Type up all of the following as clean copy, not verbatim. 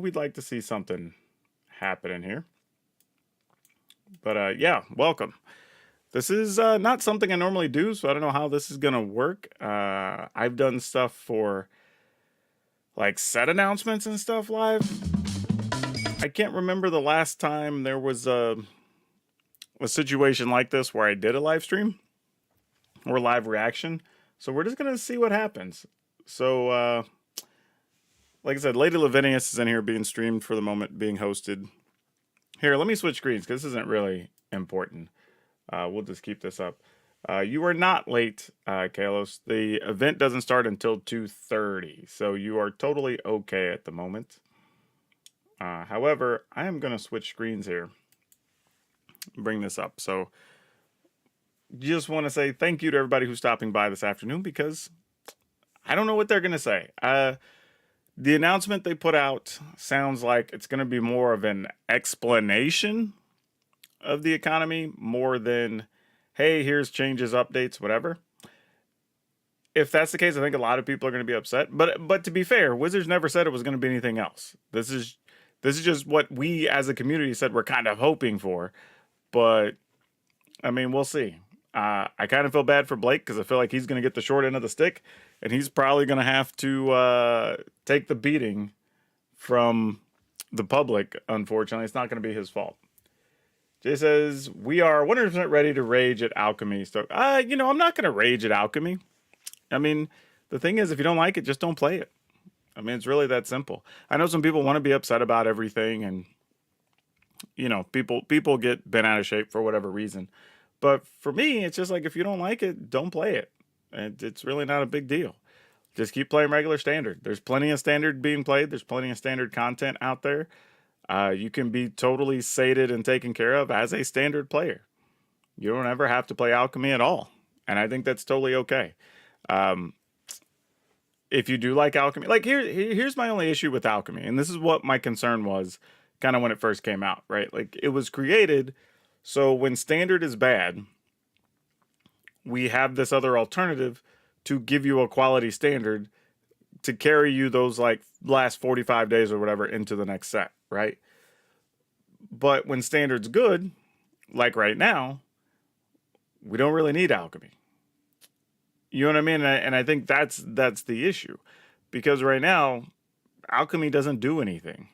we'd like to see something happening here. But yeah, welcome. This is not something I normally do, so I don't know how this is gonna work. I've done stuff for like set announcements and stuff live. I can't remember the last time there was a situation like this where I did a live stream or live reaction. So we're just gonna see what happens. So like I said, Lady Lavinius is in here being streamed for the moment, being hosted. Here, let me switch screens because this isn't really important. We'll just keep this up. You are not late, Kalos. The event doesn't start until 2:30, so you are totally okay at the moment. However, I am going to switch screens here. Bring this up. So, just want to say thank you to everybody who's stopping by this afternoon because I don't know what they're going to say. The announcement they put out sounds like it's going to be more of an explanation of the economy more than, hey, here's changes, updates, whatever. If that's the case, I think a lot of people are going to be upset. But to be fair, Wizards never said it was going to be anything else. This is just what we as a community said we're kind of hoping for. But I mean, we'll see. I kind of feel bad for Blake because I feel like he's going to get the short end of the stick, and he's probably going to have to take the beating from the public. Unfortunately, it's not going to be his fault. Jay says, we are 100% ready to rage at Alchemy. So, I'm not going to rage at Alchemy. I mean, the thing is, if you don't like it, just don't play it. I mean, it's really that simple. I know some people want to be upset about everything, and, people get bent out of shape for whatever reason. But for me, it's just like, if you don't like it, don't play it. And it's really not a big deal. Just keep playing regular standard. There's plenty of standard being played. There's plenty of standard content out there. You can be totally sated and taken care of as a standard player. You don't ever have to play Alchemy at all. And I think that's totally okay. If you do like Alchemy, like here's my only issue with Alchemy. And this is what my concern was kind of when it first came out, right? Like it was created so when standard is bad, we have this other alternative to give you a quality standard to carry you those like last 45 days or whatever into the next set, right? But when standard's good, like right now, we don't really need Alchemy. You know what I mean? And I think that's the issue. Because right now, Alchemy doesn't do anything.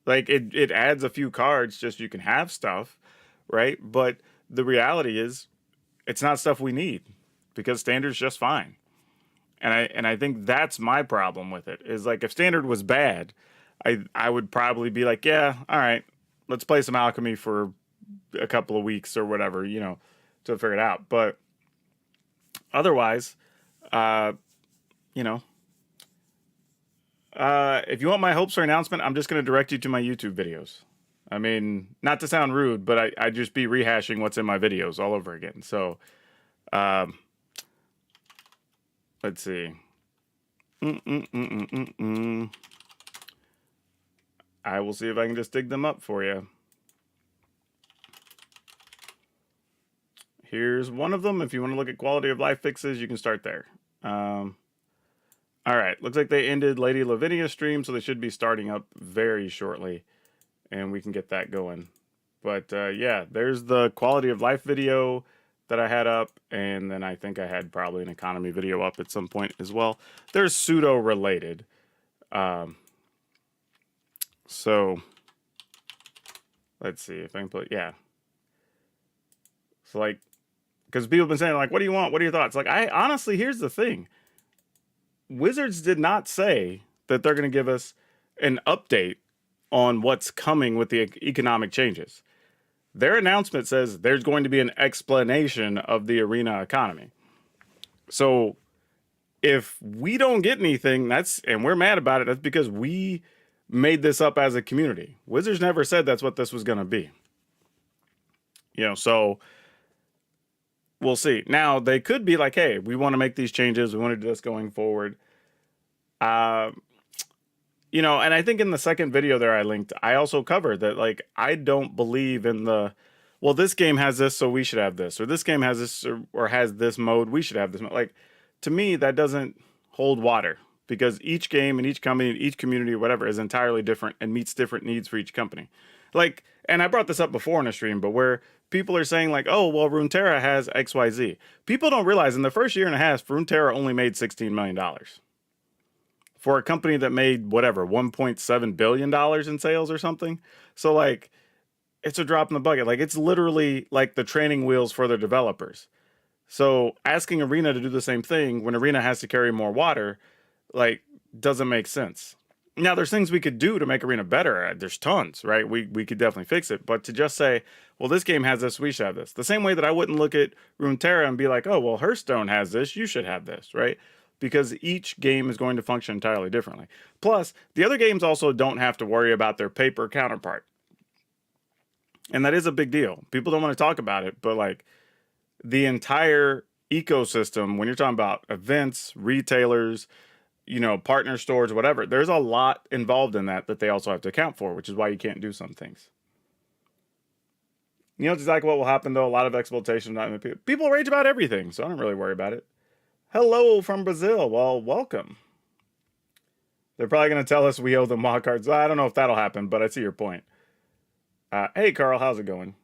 Like it adds a few cards just so you can have stuff, right? But the reality is it's not stuff we need because standard's just fine. And I think that's my problem with it. Is like if standard was bad, I would probably be like, yeah, all right, let's play some Alchemy for a couple of weeks or whatever, to figure it out. But otherwise, if you want my hopes or announcement, I'm just going to direct you to my YouTube videos. I mean, not to sound rude, but I just be rehashing what's in my videos all over again. So, let's see. I will see if I can just dig them up for you. Here's one of them. If you want to look at quality of life fixes, you can start there. All right. Looks like they ended Lady Lavinia's stream, so they should be starting up very shortly. And we can get that going. But yeah, there's the quality of life video that I had up. And then I think I had probably an economy video up at some point as well. They're pseudo related. So let's see if I can put, yeah. So like, because people have been saying like, what do you want? What are your thoughts? Like, I honestly, here's the thing. Wizards did not say that they're going to give us an update on what's coming with the economic changes. Their announcement says there's going to be an explanation of the arena economy. So if we don't get anything, and we're mad about it, that's because we made this up as a community. Wizards never said that's what this was going to be. So we'll see. Now, they could be like, hey, we want to make these changes. We want to do this going forward. And I think in the second video there I linked, I also covered that, like, I don't believe in well, this game has this, so we should have this. Or this game has this or has this mode, we should have this mode. Like, to me, that doesn't hold water. because each game and each company, each community, or whatever, is entirely different and meets different needs for each company. Like, and I brought this up before in a stream, but where people are saying like, oh, well, Runeterra has XYZ. People don't realize in the first year and a half, Runeterra only made $16 million. For a company that made whatever, $1.7 billion in sales or something. So like, it's a drop in the bucket. Like, it's literally like the training wheels for their developers. So asking Arena to do the same thing when Arena has to carry more water, like, doesn't make sense. Now, there's things we could do to make Arena better. There's tons, right? We could definitely fix it. But to just say, well, this game has this, we should have this. The same way that I wouldn't look at Runeterra and be like, oh, well, Hearthstone has this, you should have this, right? Because each game is going to function entirely differently. Plus, the other games also don't have to worry about their paper counterpart. And that is a big deal. People don't want to talk about it, but like the entire ecosystem, when you're talking about events, retailers, partner stores, whatever, there's a lot involved in that they also have to account for, which is why you can't do some things. You know exactly what will happen, though? A lot of exploitation. People rage about everything, so I don't really worry about it. Hello from Brazil. Well, welcome. They're probably going to tell us we owe them mod cards. I don't know if that'll happen, but I see your point. Hey, Carl, how's it going?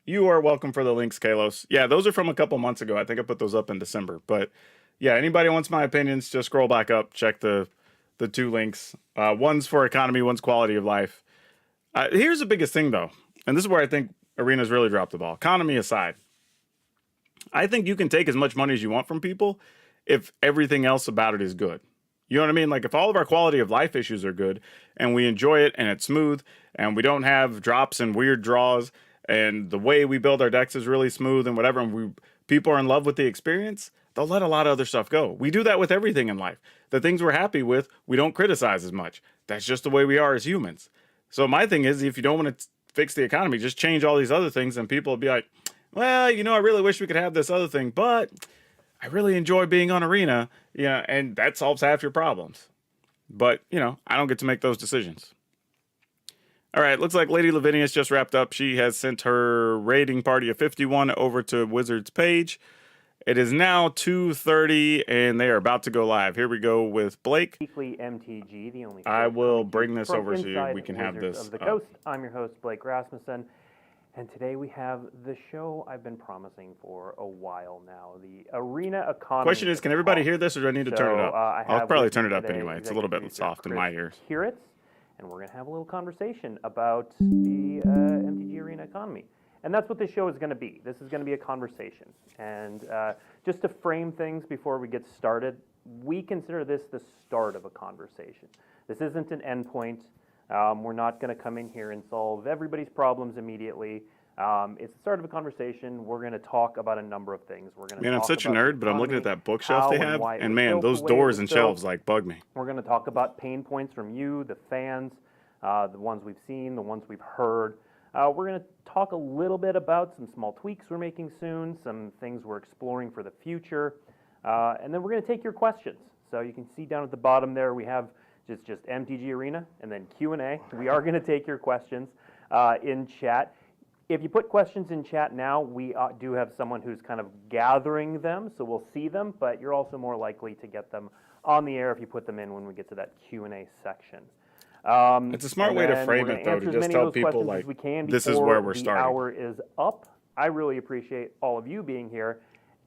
You are welcome for the links, Kalos. Yeah, those are from a couple months ago. I think I put those up in December. But yeah, anybody wants my opinions, just scroll back up, check the two links. One's for economy, one's quality of life. Here's the biggest thing, though, and this is where I think Arena's really dropped the ball. Economy aside, I think you can take as much money as you want from people if everything else about it is good. You know what I mean? Like, if all of our quality of life issues are good and we enjoy it and it's smooth and we don't have drops and weird draws and the way we build our decks is really smooth and whatever, and people are in love with the experience, they'll let a lot of other stuff go. We do that with everything in life. The things we're happy with, we don't criticize as much. That's just the way we are as humans. So my thing is, if you don't want to fix the economy, just change all these other things and people will be like, well, I really wish we could have this other thing, but I really enjoy being on Arena, and that solves half your problems. But, I don't get to make those decisions. All right, looks like Lady Lavinius just wrapped up. She has sent her raiding party of 51 over to Wizard's page. It is now 2:30, and they are about to go live. Here we go with Blake. Weekly MTG, the only. I will bring this over so we can have Wizards this. Of the Coast. I'm your host, Blake Rasmussen. And today we have the show I've been promising for a while now, the Arena Economy. Question is, can everybody hear this, or do I need to turn it up? I'll probably turn it up anyway. It's a little bit soft in my ears. Hear it, and we're going to have a little conversation about the MTG Arena Economy. And that's what this show is going to be. This is going to be a conversation. And just to frame things before we get started, we consider this the start of a conversation. This isn't an endpoint. We're not going to come in here and solve everybody's problems immediately. It's the start of a conversation. We're going to talk about a number of things. We're going to. Man, I'm such a nerd, but I'm looking at that bookshelf they have, and man, those doors and shelves like bug me. We're going to talk about pain points from you, the fans, the ones we've seen, the ones we've heard. We're going to talk a little bit about some small tweaks we're making soon, some things we're exploring for the future, and then we're going to take your questions. So you can see down at the bottom there we have just MTG Arena and then Q&A. We are going to take your questions in chat. If you put questions in chat now, we do have someone who's kind of gathering them, so we'll see them, but you're also more likely to get them on the air if you put them in when we get to that Q&A section. It's a smart way to frame it, though, to just tell people, like, this is where we're starting. The hour is up. I really appreciate all of you being here,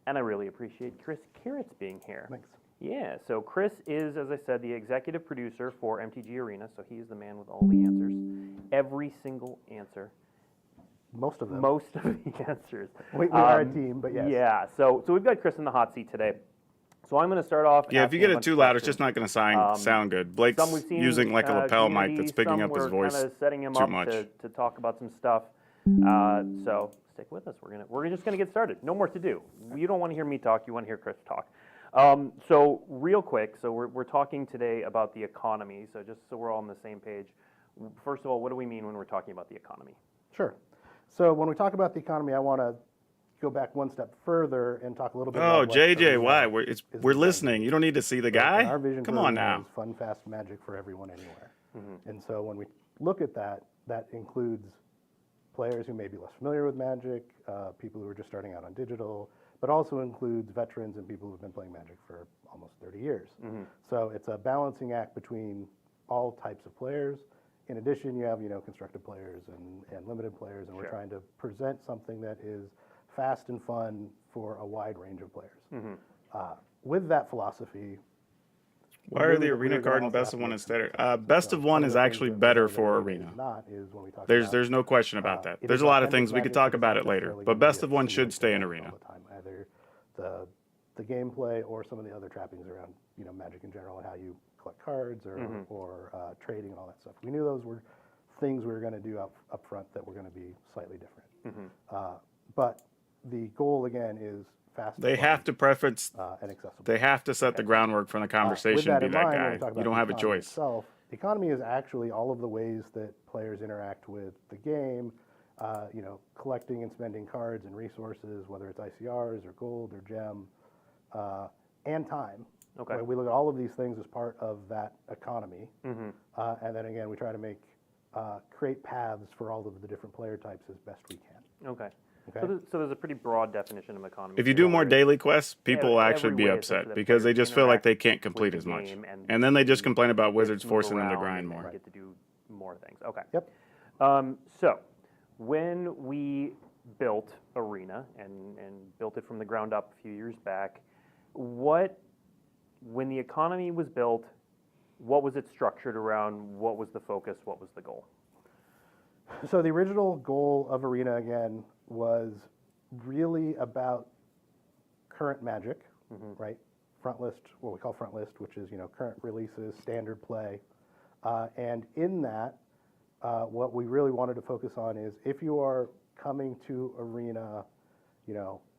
and I really appreciate Chris Kiritz being here. Thanks. Yeah, so Chris is, as I said, the executive producer for MTG Arena, so he's the man with all the answers. Every single answer. Most of them. Most of the answers. We are a team, but yes. Yeah, so we've got Chris in the hot seat today. So I'm going to start off. Yeah, if you get it too loud, it's just not going to sound good. Blake's using like a lapel mic that's picking up his voice kind of setting him too up much. To talk about some stuff. So stick with us. We're just going to get started. No more to do. You don't want to hear me talk. You want to hear Chris talk. So real quick, so we're talking today about the economy. So just so we're all on the same page. First of all, what do we mean when we're talking about the economy? Sure. So when we talk about the economy, I want to go back one step further and talk a little bit about JJ, why? We're listening. You don't need to see the guy? Our vision Come on now. Is fun, fast magic for everyone anywhere. Mm-hmm. And so when we look at that, that includes players who may be less familiar with Magic, people who are just starting out on digital, but also includes veterans and people who've been playing Magic for almost 30 years. So it's a balancing act between all types of players. In addition, you have, constructed players and limited players, and we're trying to present something that is fast and fun for a wide range of players. With that philosophy, Why are the arena card and best of one instead? Best of one is actually better for arena. There's no question about that. There's a lot of things we could talk about it later, but best of one should stay in arena. Either the gameplay or some of the other trappings around Magic in general and how you collect cards or trading and all that stuff. We knew those were things we were going to do up front that were going to be slightly different. But the goal again is fast. They have to preference. And accessible. They have to set the groundwork from the conversation. Be that guy. You don't have a choice. The economy is actually all of the ways that players interact with the game. Collecting and spending cards and resources, whether it's ICRs or gold or gem, and time. Okay. Right? We look at all of these things as part of that economy, and then again we try to create paths for all of the different player types as best we can. Okay. So there's a pretty broad definition of economy. If you do more daily quests, people will actually be upset because they just feel like they can't complete as much, and then they just complain about Wizards forcing them to grind more. Get to do more things. Okay. Yep. So when we built Arena and built it from the ground up a few years back, when the economy was built, what was it structured around? What was the focus? What was the goal? So the original goal of Arena, again, was really about current Magic, right? Front list, what we call front list, which is current releases, standard play, and in that, what we really wanted to focus on is if you are coming to Arena,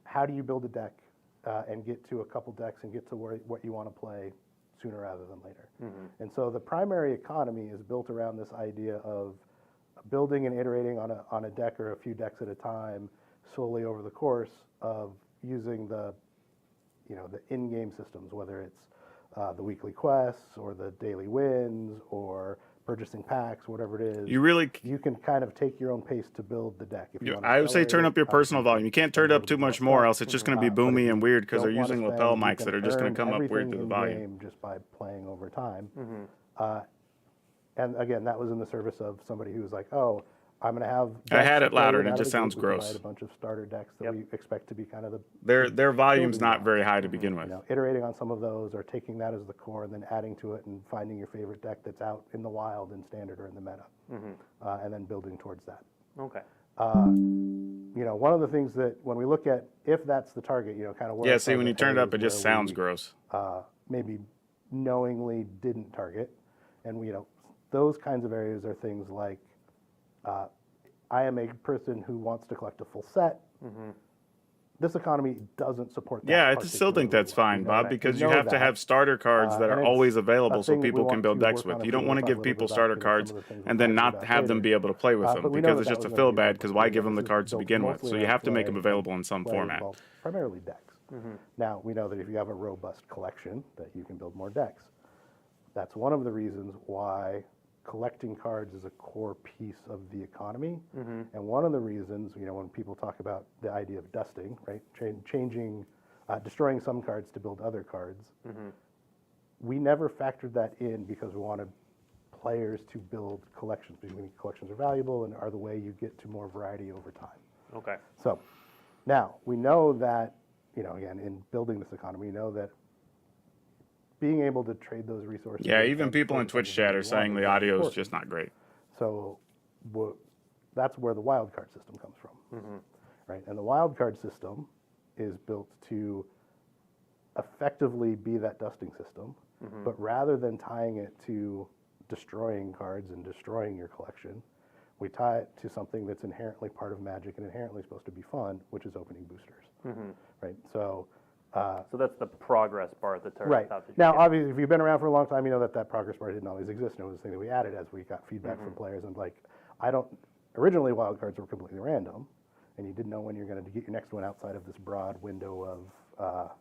how do you build a deck and get to a couple decks and get to what you want to play sooner rather than later. And so the primary economy is built around this idea of building and iterating on a deck or a few decks at a time, slowly over the course of using the in-game systems, whether it's the weekly quests or the daily wins or purchasing packs, whatever it is. You can kind of take your own pace to build the deck. If you want to I would say turn up your personal obviously, volume. You can't turn it up too much more, else it's just going to be boomy and weird because they're don't wanna using spend, lapel you mics can that are just going to earn come up weird everything to the in volume. game just by playing over time. And again, that was in the service of somebody who was like, oh, I'm going to have. I had decks it to play louder and it without just a sounds group. We can gross. buy a bunch of starter decks that we expect to be kind of the Their volume's building not blocks. very high to begin with. Iterating on some of those or taking that as the core and then adding to it and finding your favorite deck that's out in the wild in standard or in the meta, and then building towards that. Okay. One of the things that when we look at if that's the target, kind of where Yeah, see, when you turn it up, it just sounds gross. maybe knowingly didn't target, and those kinds of areas are things like I am a person who wants to collect a full set. This economy doesn't support that. Yeah, I still think that's fine, Bob, because you have to have starter cards that are always available so people can build decks with. You don't want to give people starter cards and then not have them be able to play with them because it's just a fill bad, because why give them the cards to begin with? So you have to make them available in some format. Primarily decks. Now, we know that if you have a robust collection, that you can build more decks. That's one of the reasons why collecting cards is a core piece of the economy. And one of the reasons, when people talk about the idea of dusting, right, destroying some cards to build other cards, we never factored that in because we wanted players to build collections, because we think collections are valuable and are the way you get to more variety over time. Okay. So now we know that, again, in building this economy, we know that being able to trade those resources. Yeah, even people in Twitch chat are saying the audio is just not great. So that's where the wildcard system comes from, right? And the wildcard system is built to effectively be that dusting system, but rather than tying it to destroying cards and destroying your collection, we tie it to something that's inherently part of Magic and inherently supposed to be fun, which is opening boosters, right? So that's the progress bar at the top. Right. Now, obviously, if you've been around for a long time, you know that progress bar didn't always exist. And it was a thing that we added as we got feedback from players. And originally wildcards were completely random, and you didn't know when you're going to get your next one outside of this broad window of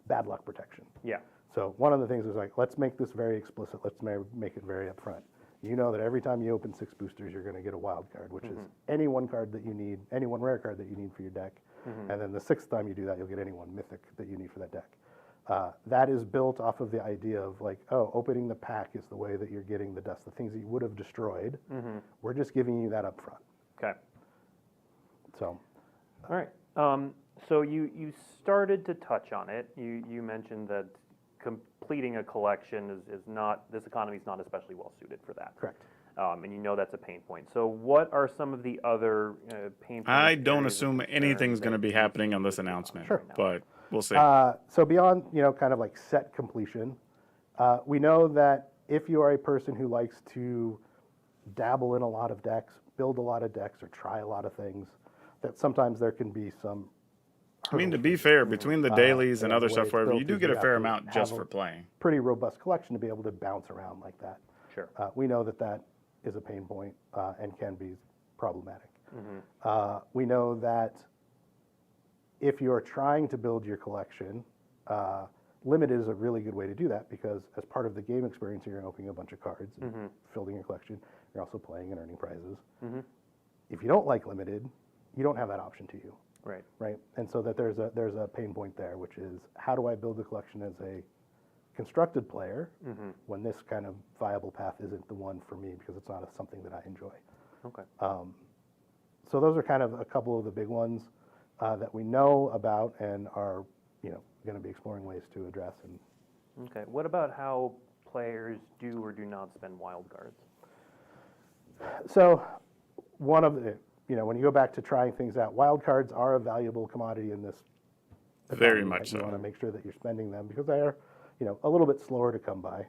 bad luck protection. Yeah. So one of the things was let's make this very explicit. Let's make it very upfront. You know that every time you open 6 boosters, you're going to get a wild card, which is any one card that you need, any one rare card that you need for your deck. And then the 6th time you do that, you'll get any one mythic that you need for that deck. That is built off of the idea of like, oh, opening the pack is the way that you're getting the dust, the things that you would have destroyed. We're just giving you that up front. Okay. So, All right. So you started to touch on it. You mentioned that completing a collection is not, this economy is not especially well suited for that. correct. And you know that's a pain point. So what are some of the other pain points? I don't areas of assume concern anything's going to that be you happening see on this with the announcement, economy right now? but we'll see. So beyond, kind of like set completion, we know that if you are a person who likes to dabble in a lot of decks, build a lot of decks, or try a lot of things, that sometimes there can be some. I mean, to be fair, between the dailies and and other the way stuff, it's wherever, built you do is get you a have fair to amount just have for playing. Pretty robust collection to be able to bounce around like that. Sure. We know that that is a pain point and can be problematic. We know that if you're trying to build your collection, limited is a really good way to do that because as part of the game experience, you're opening a bunch of cards and building your collection. You're also playing and earning prizes. If you don't like limited, you don't have that option to you. Right. Right, and so that there's a pain point there, which is how do I build a collection as a constructed player when this kind of viable path isn't the one for me because it's not something that I enjoy. Okay. So those are kind of a couple of the big ones that we know about and are going to be exploring ways to address. And Okay. What about how players do or do not spend wild cards? so one of the when you go back to trying things out, wild cards are a valuable commodity in this. Very economy, much right? You so. want to make sure that you're spending them because they are, a little bit slower to come by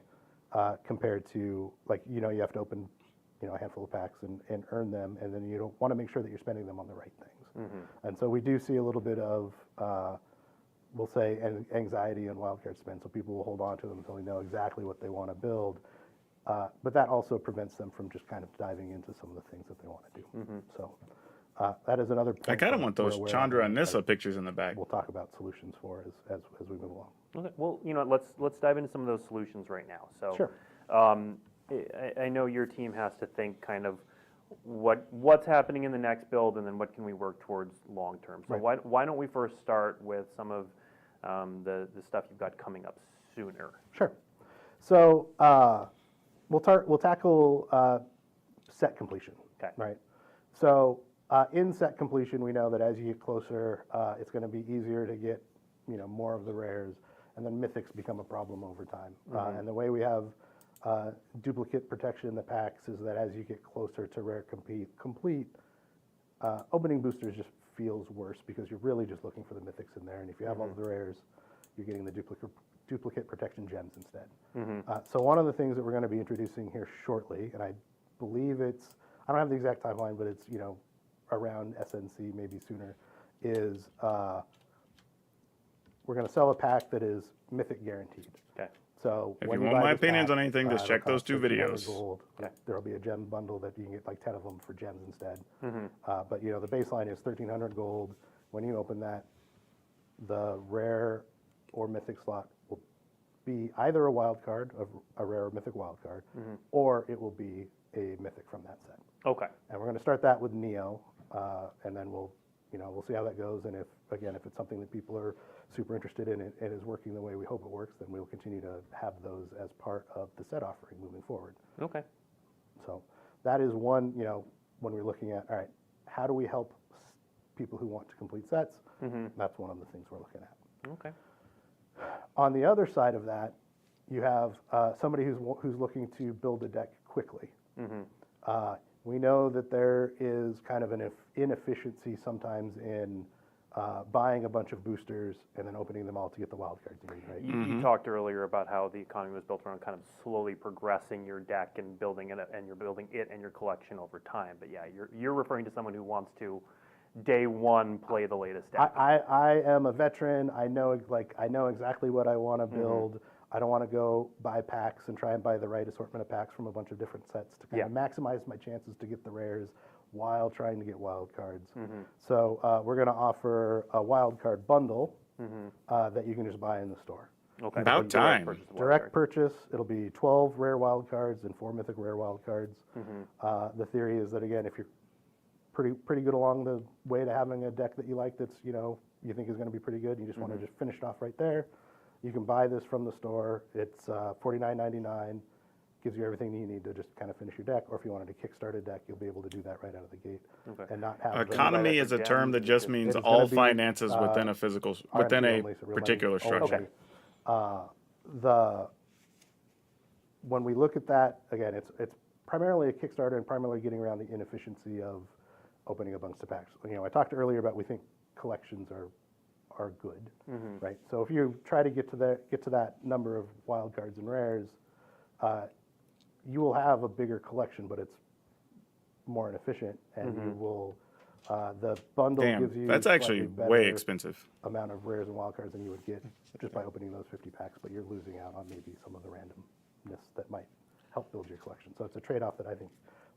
compared to like you have to open, a handful of packs and earn them, and then you don't want to make sure that you're spending them on the right things. And so we do see a little bit of, we'll say, anxiety and wildcard spend. So people will hold on to them until they know exactly what they want to build. But that also prevents them from just kind of diving into some of the things that they want to do. So that is another point. I kind of that want we're those aware of Chandra and and Nissa pictures in the back. we'll talk about solutions for as we move along. Okay. Well, let's dive into some of those solutions right now. So, Sure. I know your team has to think kind of what's happening in the next build, and then what can we work towards long term. So Right. why don't we first start with some of the stuff you've got coming up sooner? Sure. So we'll tackle set completion. Okay. Right. So in set completion, we know that as you get closer, it's going to be easier to get more of the rares, and then mythics become a problem over time. And the way we have duplicate protection in the packs is that as you get closer to rare complete, opening boosters just feels worse because you're really just looking for the mythics in there, and if you have all of the rares, you're getting the duplicate protection gems instead. So one of the things that we're going to be introducing here shortly, and I believe I don't have the exact timeline, but it's around SNC, maybe sooner, is we're going to sell a pack that is mythic guaranteed. Okay. So If when you want buy my this opinions pack, on anything, just it'll check those cost 2 $1,500 videos. gold. Okay. There'll be a gem bundle that you can get like 10 of them for gems instead. But the baseline is 1,300 gold. When you open that, the rare or mythic slot will be either a wild card, a rare or mythic wild card, or it will be a mythic from that set. Okay. And we're going to start that with Neo, and then we'll see how that goes. And if it's something that people are super interested in and is working the way we hope it works, then we'll continue to have those as part of the set offering moving forward. Okay. So that is one, when we're looking at, all right, how do we help people who want to complete sets? That's one of the things we're looking at. Okay. On the other side of that, you have somebody who's looking to build a deck quickly. We know that there is kind of an inefficiency sometimes in buying a bunch of boosters and then opening them all to get the wild cards you need, right? You talked earlier about how the economy was built around kind of slowly progressing your deck and building it, and you're building it and your collection over time. But yeah, you're referring to someone who wants to day one play the latest deck. I am a veteran. I know exactly what I want to build. I don't want to go buy packs and try and buy the right assortment of packs from a bunch of different sets to kind of maximize my chances to get the rares while trying to get wild cards. So we're going to offer a wild card bundle that you can just buy in the store. Okay. About So direct time. purchase of wild Direct card. purchase, it'll be 12 rare wild cards and 4 mythic rare wild cards. The theory is that, again, if you're pretty good along the way to having a deck that you like that's, you know, you think is going to be pretty good. You just want to just finish it off right there. You can buy this from the store. It's $49.99. Gives you everything you need to just kind of finish your deck. Or if you wanted to kickstart a deck, you'll be able to do that right out of the gate and not have Economy is a term that just means all finances within a physical, within a particular structure. When we look at that, again, it's primarily a Kickstarter and primarily getting around the inefficiency of opening a bunch of packs. You know, I talked earlier about we think collections are good, right? So if you try to get to that number of wild cards and rares, you will have a bigger collection, but it's more inefficient, and you will. The bundle gives you that's actually way expensive amount of rares and wild cards than you would get just by opening those 50 packs, but you're losing out on maybe some of the randomness that might help build your collection. So it's a trade-off that I think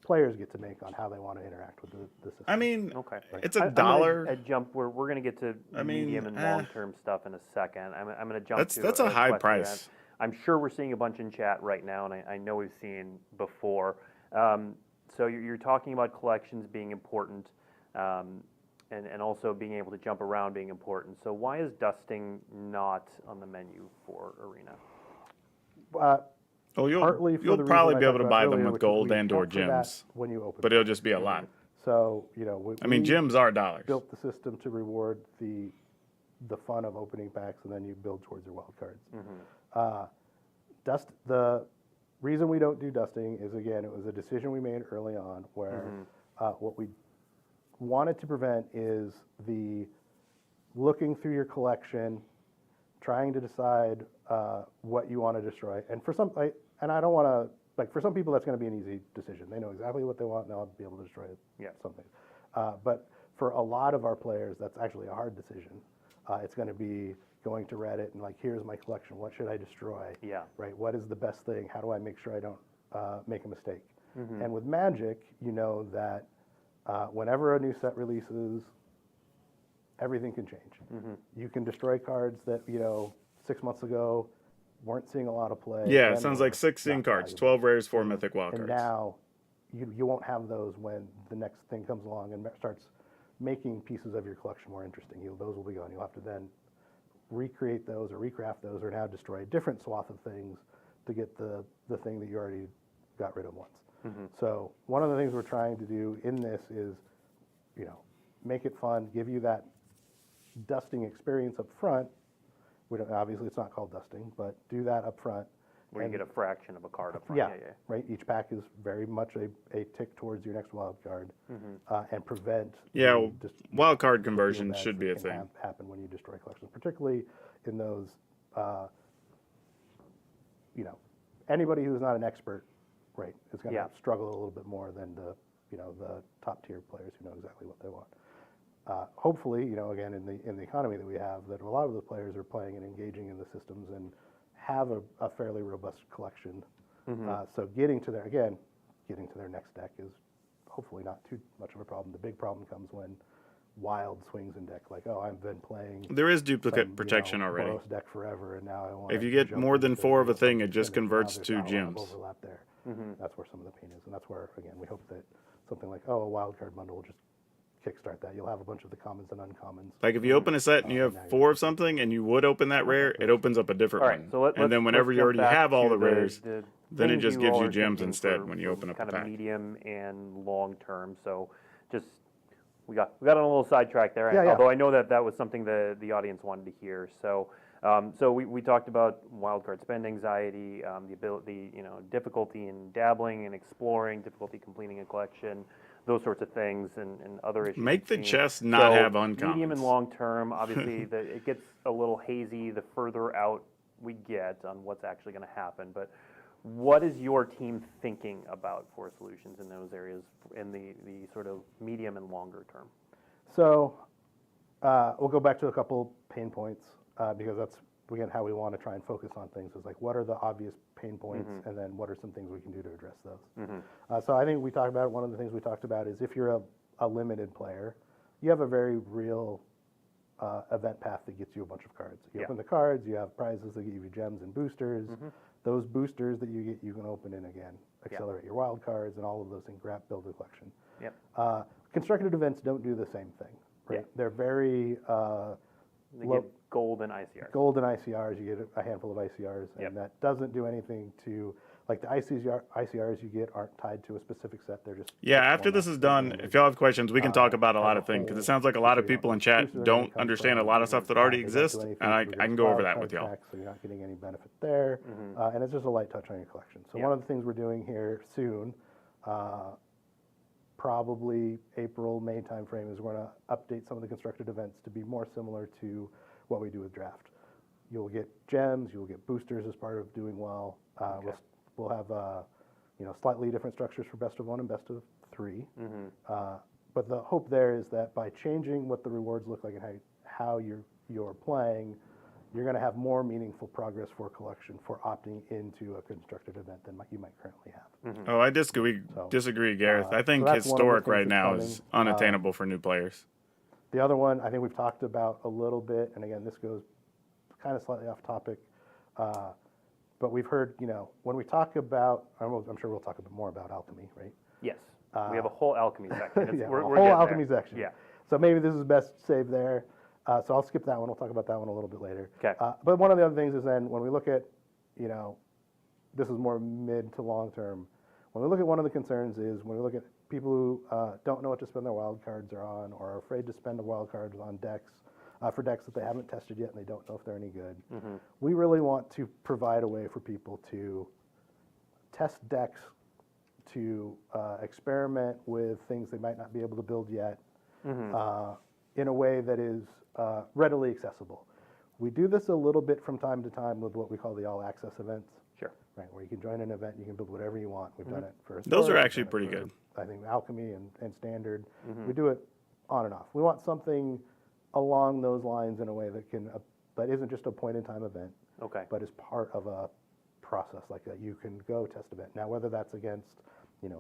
players get to make on how they want to interact with the system. I mean, it's a I'm dollar. gonna jump. We're going to get to medium and long-term stuff in a second. I'm going to jump to that's a high question price. that I'm sure we're seeing a bunch in chat right now, and I know we've seen before. So you're talking about collections being important, and also being able to jump around being important. So why is dusting not on the menu for Arena? Oh, you'll the probably reason be I able to talked buy about them earlier, with which is gold we and or account for that gems, when you open but them. it'll just be a lot. So, you know, I mean, gems are dollars. Built the system to reward the fun of opening packs, and then you build towards your wild cards. The reason we don't do dusting is, again, it was a decision we made early on where what we wanted to prevent is the looking through your collection, trying to decide what you want to destroy. And for some, I don't want to, like, for some people that's going to be an easy decision. They know exactly what they want, and they'll be able to destroy something. But for a lot of our players, that's actually a hard decision. It's going to be going to Reddit and like, here's my collection. What should I destroy? Right. What is the best thing? How do I make sure I don't make a mistake? And with Magic, you know that whenever a new set releases, everything can change. You can destroy cards that, you know, 6 months ago weren't seeing a lot of play. Yeah, it sounds like 16 cards, 12 rares, 4 mythic wild cards. And now you won't have those when the next thing comes along and starts making pieces of your collection more interesting. Those will be gone. You'll have to then recreate those or recraft those or now destroy a different swath of things to get the thing that you already got rid of once. So one of the things we're trying to do in this is, you know, make it fun, give you that dusting experience up front. We don't, obviously it's not called dusting, but do that up front. Where you get a fraction of a card up front. Right. Each pack is very much a tick towards your next wild card, and prevent. Wild card conversion should be a thing. Happen when you destroy collections, particularly in those. You know, anybody who's not an expert, right, is going to struggle a little bit more than the top tier players who know exactly what they want. Hopefully, you know, again in the economy that we have, that a lot of the players are playing and engaging in the systems and have a fairly robust collection. So getting to their next deck is hopefully not too much of a problem. The big problem comes when wild swings in deck, like, oh, I've been playing. There is duplicate protection already. Boros deck forever, and now I want. If you get more than 4 of a thing, it just converts to gems. Overlap there. That's where some of the pain is, and that's where, again, we hope that something like, a wild card bundle will just kickstart that. You'll have a bunch of the commons and uncommons. Like if you open a set and you have 4 of something and you would open that rare, it opens up a different one. So and then whenever you already have all the rares, then it just gives you are gems thinking instead when you open up a kind pack. of medium and long term. So just we got on a little sidetrack there. Although I know that was something the audience wanted to hear. So so we talked about wildcard spend anxiety, the ability, you know, difficulty in dabbling and exploring, difficulty completing a collection, those sorts of things, and other issues. Make the chest not have uncommons. Medium and long term, obviously, it gets a little hazy the further out we get on what's actually going to happen. But what is your team thinking about for solutions in those areas in the sort of medium and longer term? So we'll go back to a couple pain points because that's, again, how we want to try and focus on things is like, what are the obvious pain points, and then what are some things we can do to address those? So I think we talked about, one of the things we talked about is if you're a limited player, you have a very real event path that gets you a bunch of cards. You open the cards, you have prizes that give you gems and boosters. Those boosters that you get, you can open in again. accelerate your wild cards, and all of those things. Build a collection. Yep. Constructed events don't do the same thing, right? Yeah. They're very They give gold and ICRs. gold and ICRs. You get a handful of ICRs, and Yep. that doesn't do anything to, like, the ICRs you get aren't tied to a specific set. They're just Yeah, fixed after this formats. is done, if y'all have questions, we can talk about a as lot a of things because it whole, sounds like a lot of so you people in don't know chat who's their don't money comes understand a from. lot of stuff that already They don't do exists, anything and to I reduce can go over wild that card with y'all. checks, so you're not getting any benefit there, and it's just a light touch on your collection. So Yeah. one of the things we're doing here soon, probably April, May timeframe, is we're going to update some of the constructed events to be more similar to what we do with draft. You'll get gems, you'll get boosters as part of doing well. We'll have slightly different structures for best of 1 and best of 3. But the hope there is that by changing what the rewards look like and how you're playing, you're going to have more meaningful progress for collection for opting into a constructed event than you might currently have. Oh, I disagree, Gareth. I think so that's one of the historic things right that's now coming. is unattainable for new players. The other one I think we've talked about a little bit, and again, this goes kind of slightly off topic, but we've heard, when we talk about, I'm sure we'll talk a bit more about Alchemy, right? Yes. We have a whole Alchemy section. Yeah, We're a whole getting Alchemy there. section. Yeah. So maybe this is best saved there. So I'll skip that one. We'll talk about that one a little bit later. Okay. But one of the other things is then when we look at, this is more mid to long term. When we look at one of the concerns is when we look at people who don't know what to spend their wild cards are on or are afraid to spend the wild cards on decks, for decks that they haven't tested yet and they don't know if they're any good. We really want to provide a way for people to test decks, to experiment with things they might not be able to build yet in a way that is readily accessible. We do this a little bit from time to time with what we call the all access events. Sure. Right, where you can join an event, you can build whatever you want. We've done it for Those are Historic, actually we've done pretty it for, good. I think Alchemy and Standard. We do it on and off. We want something along those lines in a way that isn't just a point in time event, Okay. but is part of a process like that. You can go test event. Now, whether that's against,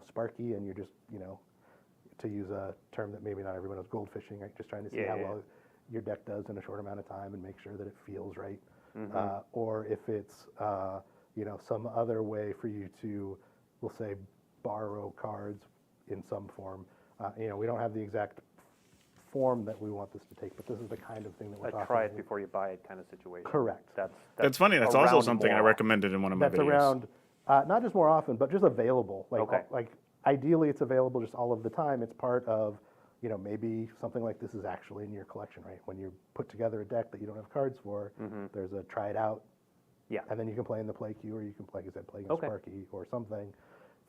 Sparky and you're just, to use a term that maybe not everyone knows, gold fishing, right? Just trying to see how well your deck does in a short amount of time and make sure that it feels right. Or if it's, some other way for you to, we'll say, borrow cards in some form. We don't have the exact form that we want this to take, but this is the kind of thing that we're talking about. Try it before you buy it kind of situation. Correct. That's funny. That's also around something I more. recommended in one of my That's videos. around, not just more often, but just available. Like ideally, it's available just all of the time. It's part of, maybe something like this is actually in your collection, right? When you put together a deck that you don't have cards for, there's a try it out. Yeah. And then you can play in the play queue, or you can play, like I said, play against Okay. Sparky or something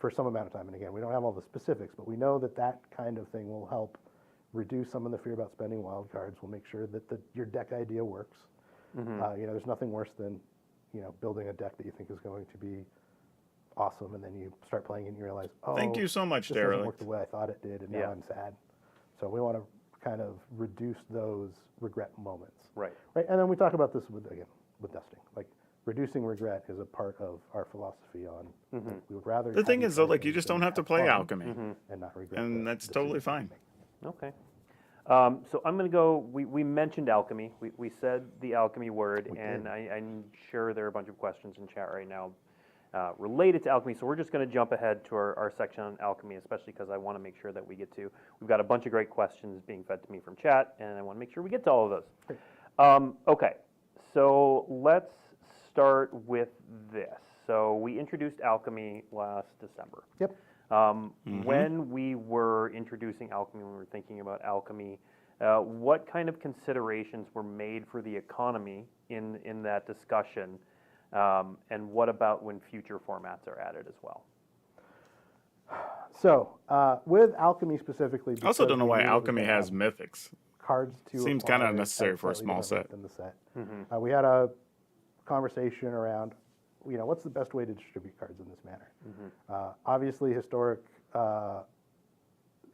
for some amount of time. And again, we don't have all the specifics, but we know that that kind of thing will help reduce some of the fear about spending wild cards. We'll make sure that your deck idea works. There's nothing worse than, building a deck that you think is going to be awesome, and then you start playing it and you realize, oh, Thank you so much, this doesn't Derek. work the way I thought it did, and Yeah. now I'm sad. So we want to kind of reduce those regret moments. Right. Right, and then we talk about this with dusting. Like, reducing regret is a part of our philosophy on, we would rather. The have thing you is, though, play like, you things just than don't have to have play fun Alchemy. and not regret And the that's totally decisions you fine. make. Okay. So I'm going to go, we mentioned Alchemy. We said the Alchemy word, and I'm sure there are a bunch of questions in chat right now related to Alchemy. So we're just going to jump ahead to our section on Alchemy, especially because I want to make sure that we get to, we've got a bunch of great questions being fed to me from chat, and I want to make sure we get to all of those. Okay, so let's start with this. So we introduced Alchemy last December. Yep. When we were introducing Alchemy, when we were thinking about Alchemy, what kind of considerations were made for the economy in that discussion, and what about when future formats are added as well? So, with Alchemy specifically, I also don't know because we why knew it was Alchemy gonna has have mythics. cards to Seems acquire kinda unnecessary at for a slightly small different set. rate than the set. We had a conversation around, what's the best way to distribute cards in this manner? Obviously, historic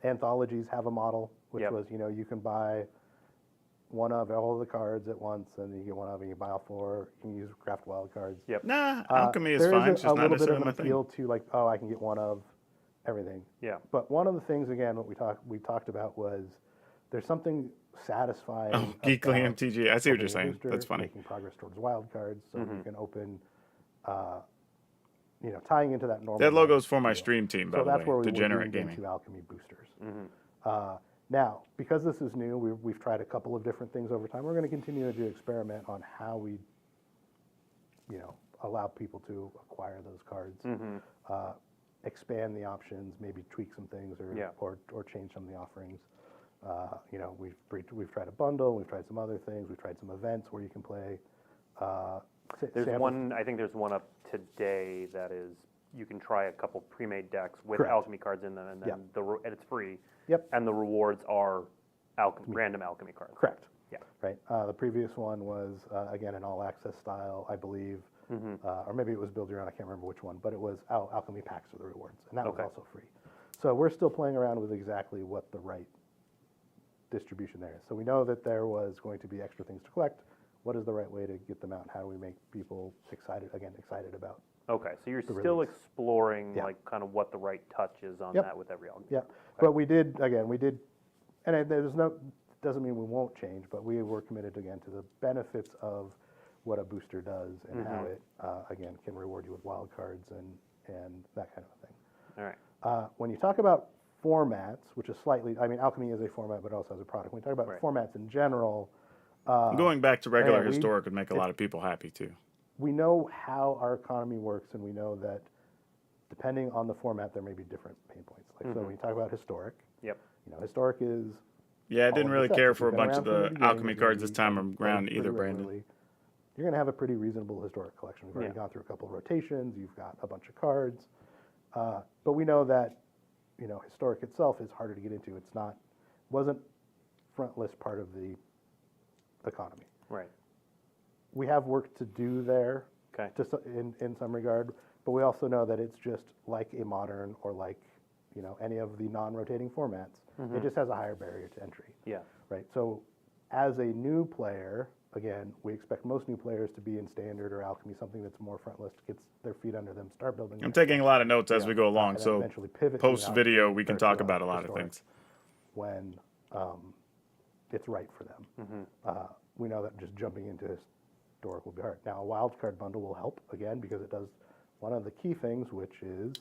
anthologies have a model, which Yep. was, you can buy one of all of the cards at once, and you get one of, and you buy all four. You can use craft wild cards. Yep. Nah, Alchemy is There fine. a It's just not little bit of necessarily an my thing. appeal to like, I can get one of everything. Yeah. But one of the things, again, what we talked about was there's something satisfying. Oh, Geekly about MTG. I see what opening you're a saying. booster, That's funny. Making progress towards wild cards, so you can open tying into that normal. That logo's for my deal. stream team, by So the that's way, where we Degenerate would move Gaming. into Alchemy boosters. Now, because this is new, we've tried a couple of different things over time. We're going to continue to experiment on how we, allow people to acquire those cards, expand the options, maybe tweak some things, or change some of the offerings. We've tried a bundle, we've tried some other things, we've tried some events where you can play. There's samples. one, I think there's one up today that is, you can try a couple pre-made decks with Correct. Alchemy cards in them, and then and it's free. Yep. And the rewards are random Alchemy cards. Correct. Yeah. Right. The previous one was, again, an all-access style, I believe, or maybe it was Build Your Own, I can't remember which one, but it was Alchemy packs for the rewards, and that was also free. So we're still playing around with exactly what the right distribution there is. So we know that there was going to be extra things to collect. What is the right way to get them out, and how do we make people excited about? Okay, so you're the still release. exploring Yeah. like kind of what the right touch is on Yep. that with every Alchemy. Yeah, but we did, and doesn't mean we won't change, but we were committed again to the benefits of what a booster does and how it, again, can reward you with wild cards and that kind of thing. All right. When you talk about formats, which is slightly, Alchemy is a format, but also has a product. When you talk about Right. formats in general, Going back to regular and we- historic would make a lot of people happy too. we know how our economy works, and we know that depending on the format, there may be different pain points. Like, so when you talk about historic, Yep. historic is Yeah, I all didn't of the really sets. care If for a you've been bunch of around from the beginning, Alchemy it's gonna cards this be time played around pretty either, Brandon. regularly. You're going to have a pretty reasonable historic collection. We've already Yeah. gone through a couple of rotations. You've got a bunch of cards. But we know that, historic itself is harder to get into. Wasn't front list part of the economy. Right. We have work to do there Okay. in some regard, but we also know that it's just like a modern or like, any of the non-rotating formats. It just has a higher barrier to entry. Yeah. Right. So as a new player, again, we expect most new players to be in Standard or Alchemy, something that's more front list, gets their feet under them, start building. I'm their taking a lot of notes as we go along, and then so eventually pivot to an post video Alchemy we can or talk to about a lot of Historic things. when it's right for them. We know that just jumping into Historic will be hard. Now, a wildcard bundle will help, again, because it does one of the key things, which is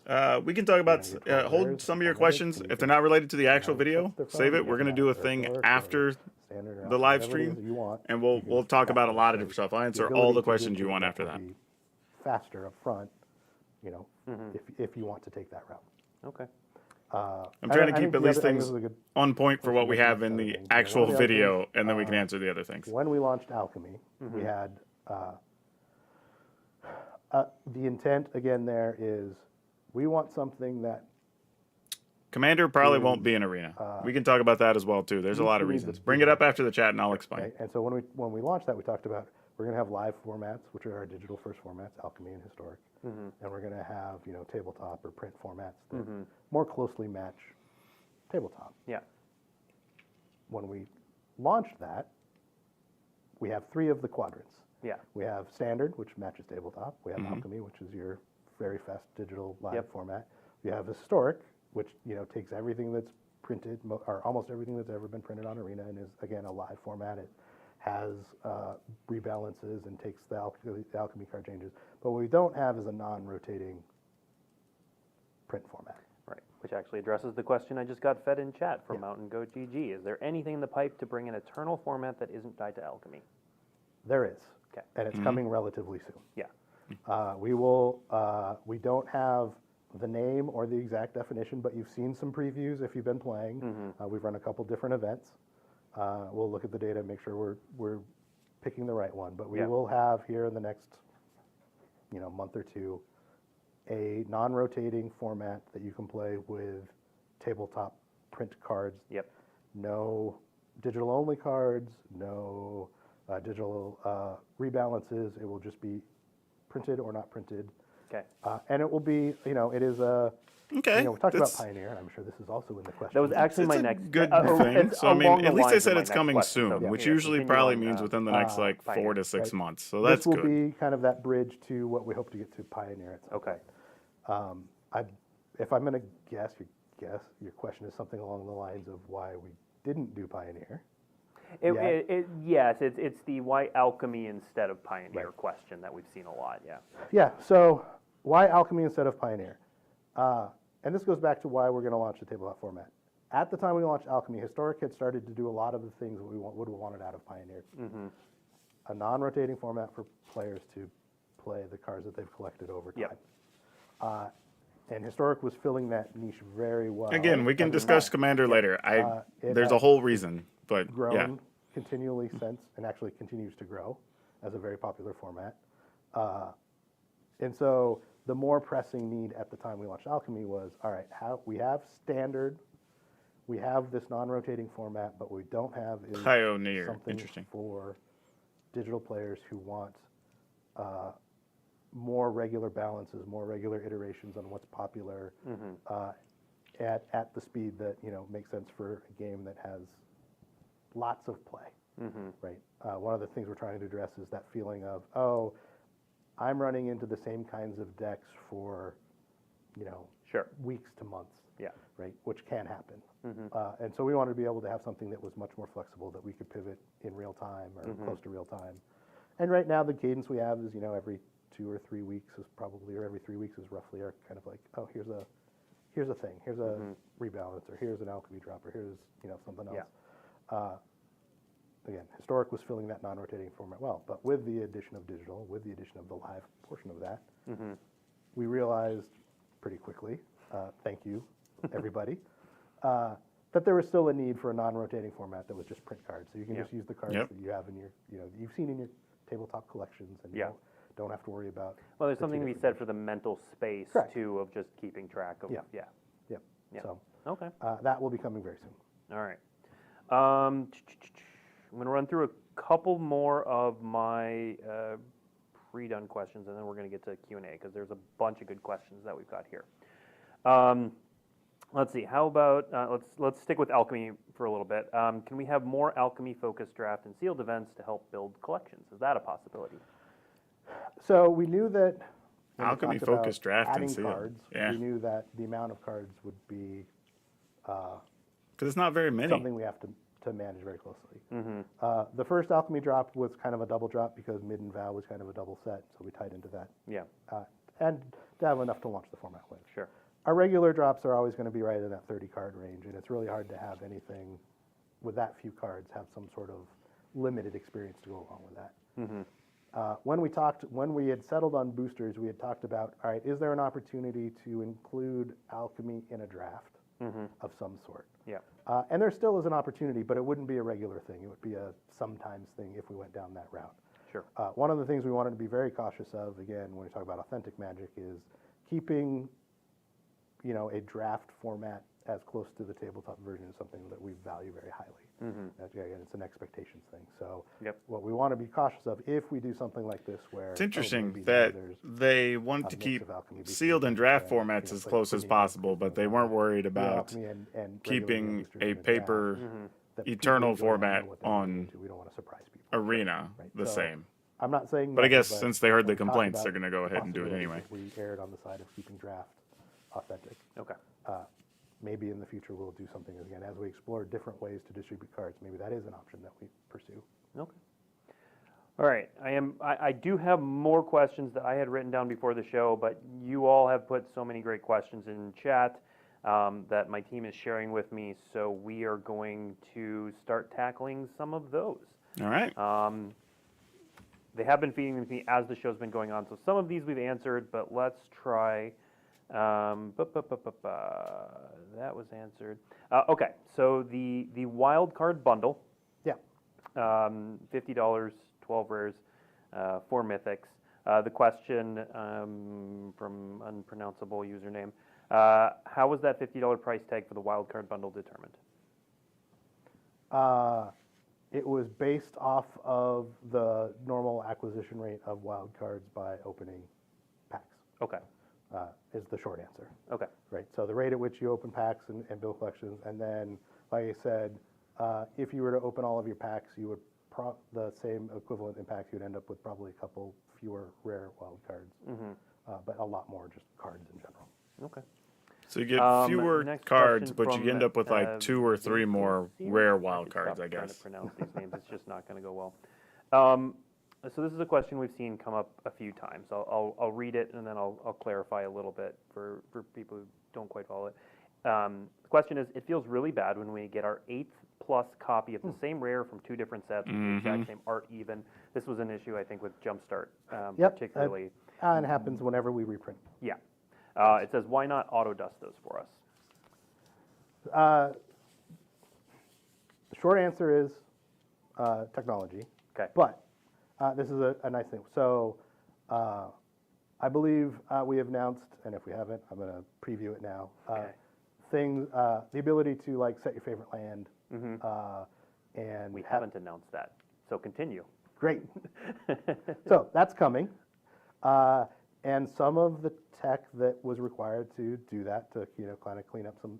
We can talk about, You're gonna get hold players, some of your unlimited, questions. so you If can they're not related to the actual know video, what they're save from, it. We're going to do a thing Historic or after Standard or the Alchemy, live whatever it is stream, that you want, and you can we'll talk about a factor. lot of So different stuff. I'll the answer ability all the to questions get you to want that after will that. be faster up front, if you want to take that route. Okay. I'm trying to keep at least things on point for what we have in the actual One of the other video, things, and then we can answer the other things. When we launched Alchemy, we had the intent again there is we want something that Commander probably won't be in Arena. We can talk about that as well too. There's a lot of we need the reasons. Bring it up after the chat, and I'll explain. right? And so when we launched that, we talked about we're going to have live formats, which are our digital first formats, Alchemy and Historic, and we're going to have tabletop or print formats that more closely match tabletop. Yeah. When we launched that, we have 3 of the quadrants. Yeah. We have Standard, which matches tabletop. We have Alchemy, which is your very fast digital live format. We have Historic, which takes everything that's printed, or almost everything that's ever been printed on Arena, and is again a live format. It has rebalances and takes the Alchemy card changes. But what we don't have is a non-rotating print format. Right. Which actually addresses the question I just got fed in chat from Mountain Goat GG. Is there anything in the pipe to bring an eternal format that isn't tied to Alchemy? There is, Okay. and it's coming relatively soon. Yeah. We don't have the name or the exact definition, but you've seen some previews if you've been playing. We've run a couple different events. We'll look at the data and make sure we're picking the right one. But we will have here in the next month or two a non-rotating format that you can play with tabletop print cards. Yep. No digital only cards, no digital rebalances. It will just be printed or not printed. Okay. And it will be, it is a, Okay. we talked about that's- Pioneer, and I'm sure this is also in the question. That was actually It's my a next good thing. it's So I mean, along the at least they lines said of my it's next coming question, soon, so, which yeah, usually continue probably on, means within the next like 4 Pioneer. to 6 Right. months. So that's This will good. be kind of that bridge to what we hope to get to Pioneer at some Okay. If I'm going to guess, your question is something along the lines of why we didn't do Pioneer. Yes, it's the why Alchemy instead of Pioneer question that we've seen a lot. Yeah. Yeah, so why Alchemy instead of Pioneer? And this goes back to why we're going to launch the tabletop format. At the time we launched Alchemy, Historic had started to do a lot of the things that we would have wanted out of Pioneer. A non-rotating format for players to play the cards that they've collected over time. Yep. And Historic was filling that niche very well. Again, we can discuss Commander later. There's a has whole reason, but grown yeah. continually since, and actually continues to grow as a very popular format. And so the more pressing need at the time we launched Alchemy was, all right, we have standard, we have this non-rotating format, but what we don't have is Pioneer. something Interesting. for digital players who want more regular balances, more regular iterations on what's popular at the speed that makes sense for a game that has lots of play. Right. One of the things we're trying to address is that feeling of, oh, I'm running into the same kinds of decks for Sure. weeks to months. Yeah. Right, which can happen. And so we wanted to be able to have something that was much more flexible, that we could pivot in real time or close to real time. And right now the cadence we have is, every 2 or 3 weeks is probably, or every 3 weeks is roughly our kind of like, oh, here's a thing, here's a rebalance, or here's an alchemy drop, or here's something else. Yeah. Again, Historic was filling that non-rotating format well, but with the addition of digital, with the addition of the live portion of that, we realized pretty quickly, thank you, everybody, that there was still a need for a non-rotating format that was just print cards. So you can just use the cards that you have in your, you've seen in your tabletop collections, and you don't have to worry about. Well, there's something to be said for the mental space too of just keeping track of. Yep. Yeah. So Okay. that will be coming very soon. All right. I'm going to run through a couple more of my pre-done questions, and then we're going to get to Q&A because there's a bunch of good questions that we've got here. Let's see. How about let's stick with Alchemy for a little bit. Can we have more Alchemy-focused draft and sealed events to help build collections? Is that a possibility? So we knew that when we Alchemy talked about focused draft and adding sealed. cards, Yeah. we knew that the amount of cards would be Because it's not very many. something we have to manage very closely. The first Alchemy drop was kind of a double drop because Mid and Vow was kind of a double set, so we tied into that. Yeah. And to have enough to launch the format with. Sure. Our regular drops are always going to be right in that 30 card range, and it's really hard to have anything with that few cards have some sort of limited experience to go along with that. When we had settled on boosters, we had talked about, all right, is there an opportunity to include Alchemy in a draft of some sort? Yeah. And there still is an opportunity, but it wouldn't be a regular thing. It would be a sometimes thing if we went down that route. Sure. One of the things we wanted to be very cautious of, again, when we talk about authentic Magic, is keeping a draft format as close to the tabletop version is something that we value very highly. Again, it's an expectations thing. So what we want to be cautious of, if we do something like this where... It's interesting maybe that there's they want a to mix keep of Alchemy sealed and boosters draft and, formats as like close as putting possible, but they weren't worried about Alchemy and regular keeping boosters a in draft paper that people eternal really don't know format what they're on getting into. We don't want to surprise people. Arena Right. the So, same. I'm not saying But I never, guess since they heard the when we talk complaints, about they're going to go ahead and do it possibilities, anyway. We erred on the side of keeping draft authentic. Okay. Maybe in the future we'll do something again as we explore different ways to distribute cards. Maybe that is an option that we pursue. Okay. All right. I do have more questions that I had written down before the show, but you all have put so many great questions in chat that my team is sharing with me. So we are going to start tackling some of those. All right. They have been feeding them to me as the show's been going on. So some of these we've answered, but let's try. That was answered. Okay, so the wild card bundle. Yeah. $50, 12 rares, 4 mythics. The question from unpronounceable username. How was that $50 price tag for the wild card bundle determined? It was based off of the normal acquisition rate of wild cards by opening packs. Okay. Is the short answer. Okay. Right. So the rate at which you open packs and build collections, and then, like I said, if you were to open all of your packs, you would the same equivalent in packs. You'd end up with probably a couple fewer rare wild cards, but a lot more just cards in general. Okay. So you get fewer next cards, question but you from, end up with like 2 or 3 more Vacancy? rare I wild should cards, stop I trying guess. to pronounce these names. It's just not going to go well. So this is a question we've seen come up a few times. I'll read it and then I'll clarify a little bit for people who don't quite follow it. The question is, it feels really bad when we get our 8th plus copy of the same rare from 2 different sets with the exact same art even. This was an issue, I think, with Jumpstart particularly. And it happens whenever we reprint. Yeah. It says, why not auto-dust those for us? The short answer is technology. Okay. But this is a nice thing. So I believe we have announced, and if we haven't, I'm going to preview it now. Okay. The ability to like set your favorite land. And We haven't announced that, so continue. Great. So that's coming. And some of the tech that was required to do that, to kind of clean up some,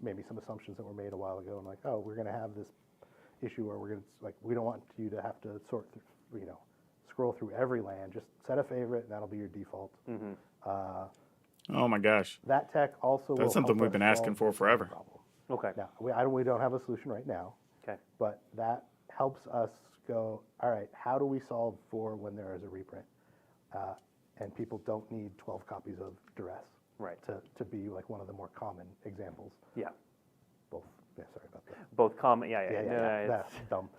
maybe some assumptions that were made a while ago, and like, oh, we're going to have this issue where we're going to we don't want you to have to sort through, scroll through every land. Just set a favorite, and that'll be your default. Oh my gosh. That tech also That's will something help we've us been asking solve for forever. the problem. Okay. Now, we don't have a solution right now. Okay. But that helps us go, all right, how do we solve for when there is a reprint? And people don't need 12 copies of Duress Right. to be like one of the more common examples. Yeah. Both, yeah, sorry about that. Both common. Yeah. Yeah, No, that's dumb.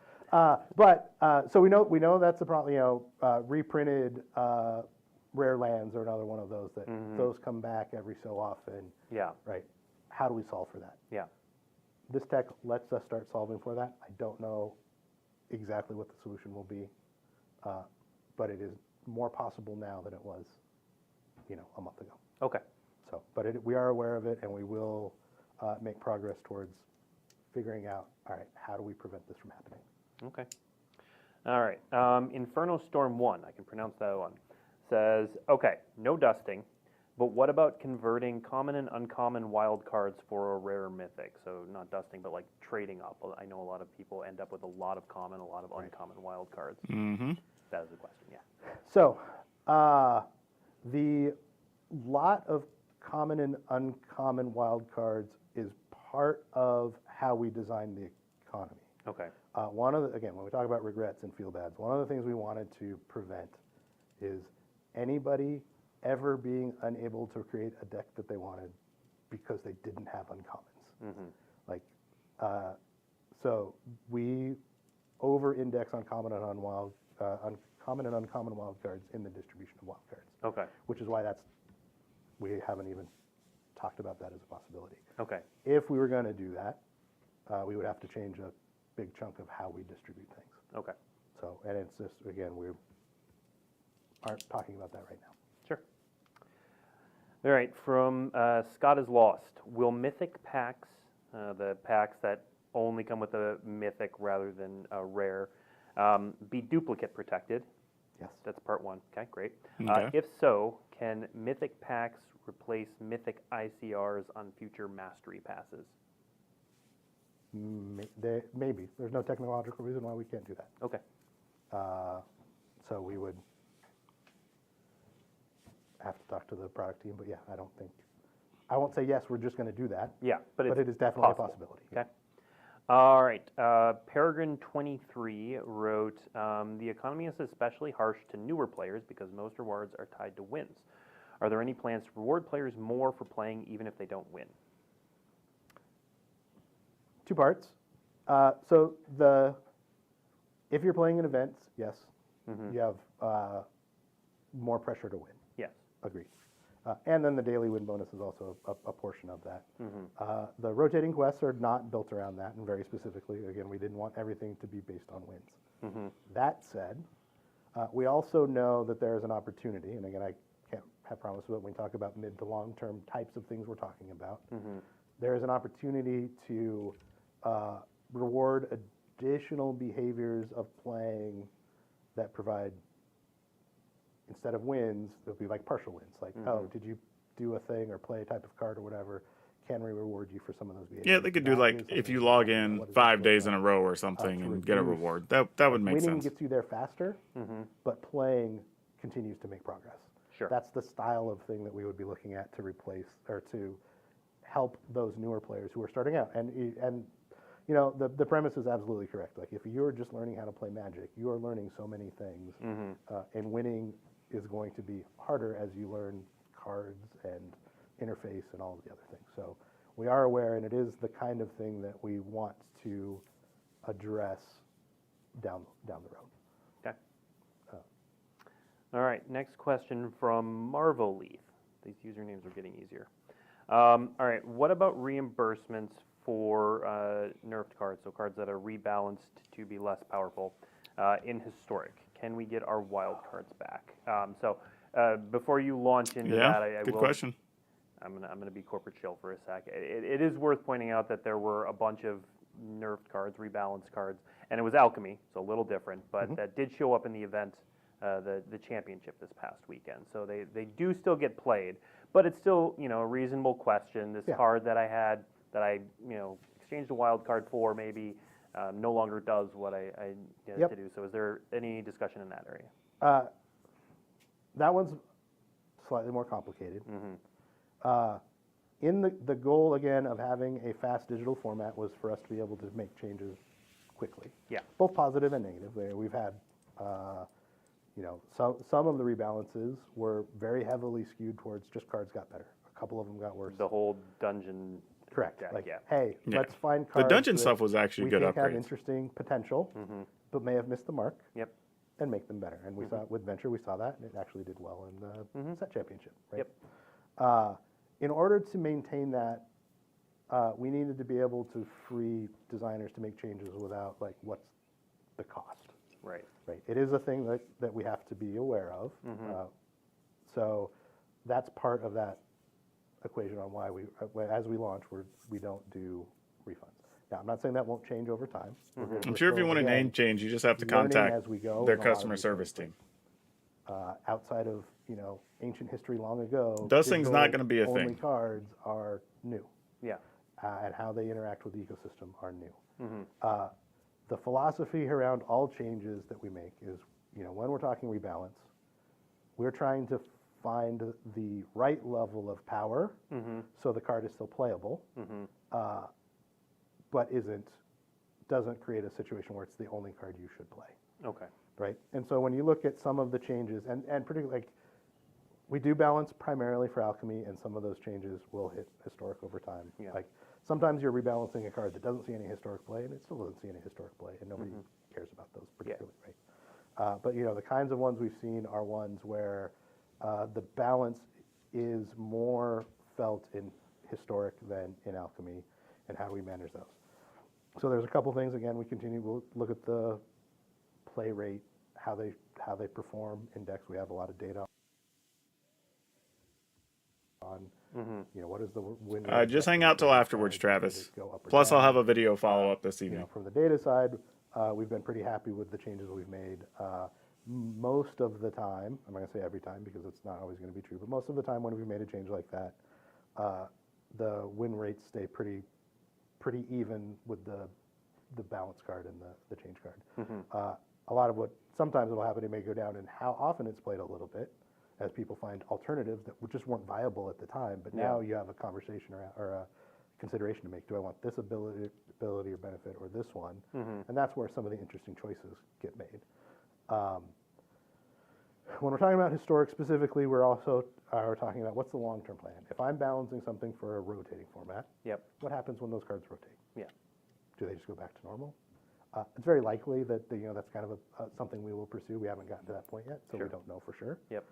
But so we know that's a problem. Reprinted rare lands are another one of those that those come back every so often. Yeah. Right. How do we solve for that? Yeah. This tech lets us start solving for that. I don't know exactly what the solution will be, but it is more possible now than it was, a month ago. Okay. So, but we are aware of it, and we will make progress towards figuring out, all right, how do we prevent this from happening? Okay. All right. Inferno Storm 1, I can pronounce that one, says, okay, no dusting, but what about converting common and uncommon wild cards for a rare mythic? So not dusting, but like trading up. I know a lot of people end up with a lot of common, a lot of uncommon wild cards. That is the question, yeah. So, the lot of common and uncommon wild cards is part of how we design the economy. Okay. Again, when we talk about regrets and feel bads, one of the things we wanted to prevent is anybody ever being unable to create a deck that they wanted because they didn't have uncommons. So we over-index on common and uncommon wild cards in the distribution of wild cards. Okay. Which is why we haven't even talked about that as a possibility. Okay. If we were going to do that, we would have to change a big chunk of how we distribute things. Okay. So, and it's just, again, we aren't talking about that right now. Sure. All right, from Scott is Lost. Will mythic packs, the packs that only come with a mythic rather than a rare, be duplicate protected? Yes. That's part 1. Okay, great. Okay. If so, can mythic packs replace mythic ICRs on future mastery passes? Maybe. There's no technological reason why we can't do that. Okay. So we would have to talk to the product team, but yeah, I won't say yes, we're just going to do that. Yeah, but it is definitely possible. a possibility. Okay. All right. PowrDragn 23 wrote, the economy is especially harsh to newer players because most rewards are tied to wins. Are there any plans to reward players more for playing even if they don't win? 2 parts. If you're playing in events, yes, you have more pressure to win. Yes. Agreed. And then the daily win bonus is also a portion of that. The rotating quests are not built around that, and very specifically, again, we didn't want everything to be based on wins. That said, we also know that there is an opportunity, and again, I can't have promises, but when we talk about mid to long-term types of things we're talking about, there is an opportunity to reward additional behaviors of playing that provide, instead of wins, they'll be like partial wins. Like, oh, did you do a thing or play a type of card or whatever? Can we reward you for some of those behaviors? Yeah, they could do That like is if you something log that- in what is 5 it days called? in a row or something to and get a reduce- reward. That would make Winning sense. gets you there faster, but playing continues to make progress. Sure. That's the style of thing that we would be looking at to replace or to help those newer players who are starting out. And you know, the premise is absolutely correct. Like, if you're just learning how to play Magic, you are learning so many things, and winning is going to be harder as you learn cards and interface and all of the other things. So we are aware, and it is the kind of thing that we want to address down the road. Okay. All right, next question from Marvoleaf. These usernames are getting easier. All right, what about reimbursements for nerfed cards, so cards that are rebalanced to be less powerful in Historic? Can we get our wild cards back? Before you launch into that, I good will. question. I'm gonna be corporate chill for a sec. It is worth pointing out that there were a bunch of nerfed cards, rebalanced cards, and it was Alchemy, so a little different, but that did show up in the event, the championship this past weekend. So they do still get played, but it's still, you know, a reasonable question. This card that I had, that I, you know, exchanged a wild card for, maybe no longer does what I needed to do. So is there any discussion in that area? That one's slightly more complicated. In the goal, again, of having a fast digital format was for us to be able to make changes quickly. Yeah. Both positive and negative. We've had, you know, some of the rebalances were very heavily skewed towards just cards got better. A couple of them got worse. The whole dungeon. Correct. Deck, Like, yeah. hey, Yeah. let's find The cards dungeon that stuff was actually we good think have upgrades. interesting potential, but may have missed the mark. Yep. And make them better. And we saw with Venture, we saw that, and it actually did well in the set championship. Right? Yep. In order to maintain that, we needed to be able to free designers to make changes without, like, what's the cost. Right. Right. It is a thing that we have to be aware of. So that's part of that equation on why as we launch, we don't do refunds. Now, I'm not saying that won't change over time. I'm sure if you want a name change, you just have to learning contact as we go their in a lot of customer these service team. outside of, you know, ancient history long ago. Those things not gonna be a only thing. cards are new, Yeah. and how they interact with the ecosystem are new. The philosophy around all changes that we make is, you know, when we're talking rebalance, we're trying to find the right level of power so the card is still playable, but doesn't create a situation where it's the only card you should play. Okay. Right? And so when you look at some of the changes, and particularly, like, we do balance primarily for Alchemy, and some of those changes will hit Historic over time. Yeah. Like, sometimes you're rebalancing a card that doesn't see any Historic play, and it still doesn't see any Historic play, and nobody cares about those particularly, right? But, you know, the kinds of ones we've seen are ones where the balance is more felt in Historic than in Alchemy, and how do we manage those? So there's a couple things. Again, we'll look at the play rate, how they perform in decks. We have a lot of data on, you know, what is the win rate. Just hang out till afterwards, Travis. Plus, I'll have a video follow-up this You evening. know, from the data side, we've been pretty happy with the changes we've made. Most of the time, I'm not going to say every time because it's not always going to be true, but most of the time when we've made a change like that, the win rates stay pretty even with the balance card and the change card. A lot of what sometimes it'll happen, it may go down in how often it's played a little bit, as people find alternatives that just weren't viable at the time. But now you have a conversation or a consideration to make. Do I want this ability or benefit or this one? And that's where some of the interesting choices get made. When we're talking about Historic specifically, we're also talking about what's the long-term plan. If I'm balancing something for a rotating format, what happens when those cards rotate? Yeah. Do they just go back to normal? It's very likely that you know, that's kind of something we will pursue. We haven't gotten to that point yet, so we don't know for sure. Yep.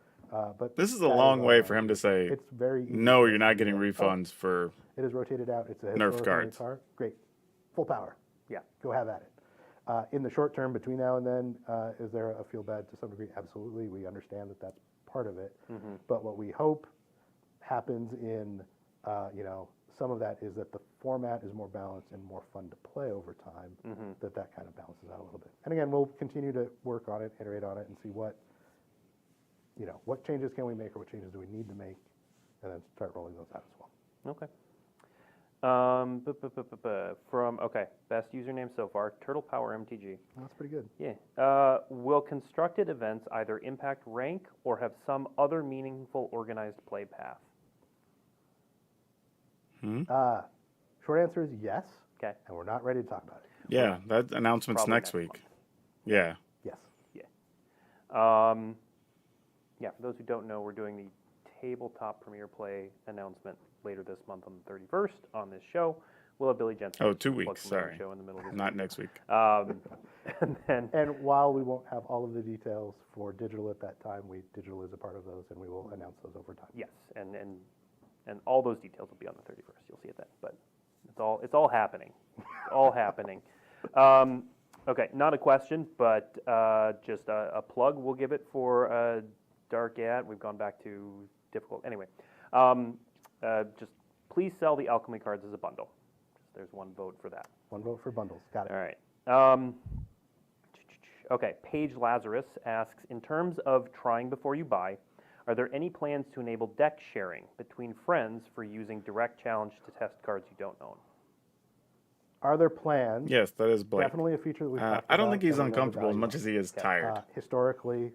But This is a long way for him to say, it's very easy no, for you're us not to be getting like, refunds for it is rotated out. It's a Nerf historic cards. card. Great, full power. Yeah. Go have at it. In the short term, between now and then, is there a feel bad to some degree? Absolutely. We understand that that's part of it. But what we hope happens in, you know, some of that is that the format is more balanced and more fun to play over time, that kind of balances out a little bit. And again, we'll continue to work on it, iterate on it, and see what changes can we make or what changes do we need to make, and then start rolling those out as well. Okay. Okay, best username so far, Turtle Power MTG. That's pretty good. Yeah. Will constructed events either impact rank or have some other meaningful organized play path? Short answer is yes. Okay. and we're not ready to talk about it. Yeah, that announcement's Probably next next week. month. Yeah. Yes. Yeah, for those who don't know, we're doing the tabletop Premier Play announcement later this month on the 31st on this show. We'll have Billy Jensen. Oh, 2 plug weeks. some other Sorry. show in the middle of this Not week. next week. And then, And while we won't have all of the details for digital at that time, digital is a part of those, and we will announce those over time. yes, and all those details will be on the 31st. You'll see it then. But it's all happening. It's all happening. Okay, not a question, but just a plug. We'll give it for Dark Ad. We've gone back to difficult. Anyway, just please sell the Alchemy cards as a bundle. There's one vote for that. One vote for bundles. Got it. All right. Okay, Paige Lazarus asks, in terms of trying before you buy, are there any plans to enable deck sharing between friends for using direct challenge to test cards you don't own? Are there plans? Yes, that is Blake. Definitely a feature that we've talked I don't about think he's and we know the uncomfortable as value much of. as he is tired. Historically,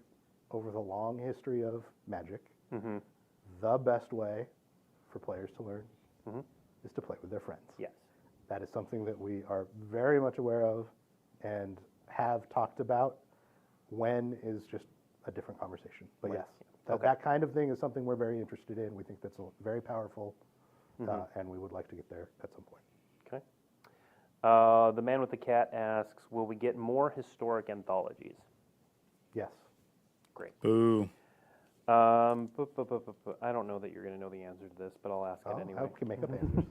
over the long history of Magic, the best way for players to learn is to play with their friends. Yes. That is something that we are very much aware of and have talked about. When is just a different conversation. But yes, that kind of thing is something we're very interested in. We think that's very powerful, and we would like to get there at some point. Okay. The Man with the Cat asks, will we get more historic anthologies? Yes. Great. Boo. I don't know that you're going to know the answer to this, but I'll ask it anyway. I can make up answers.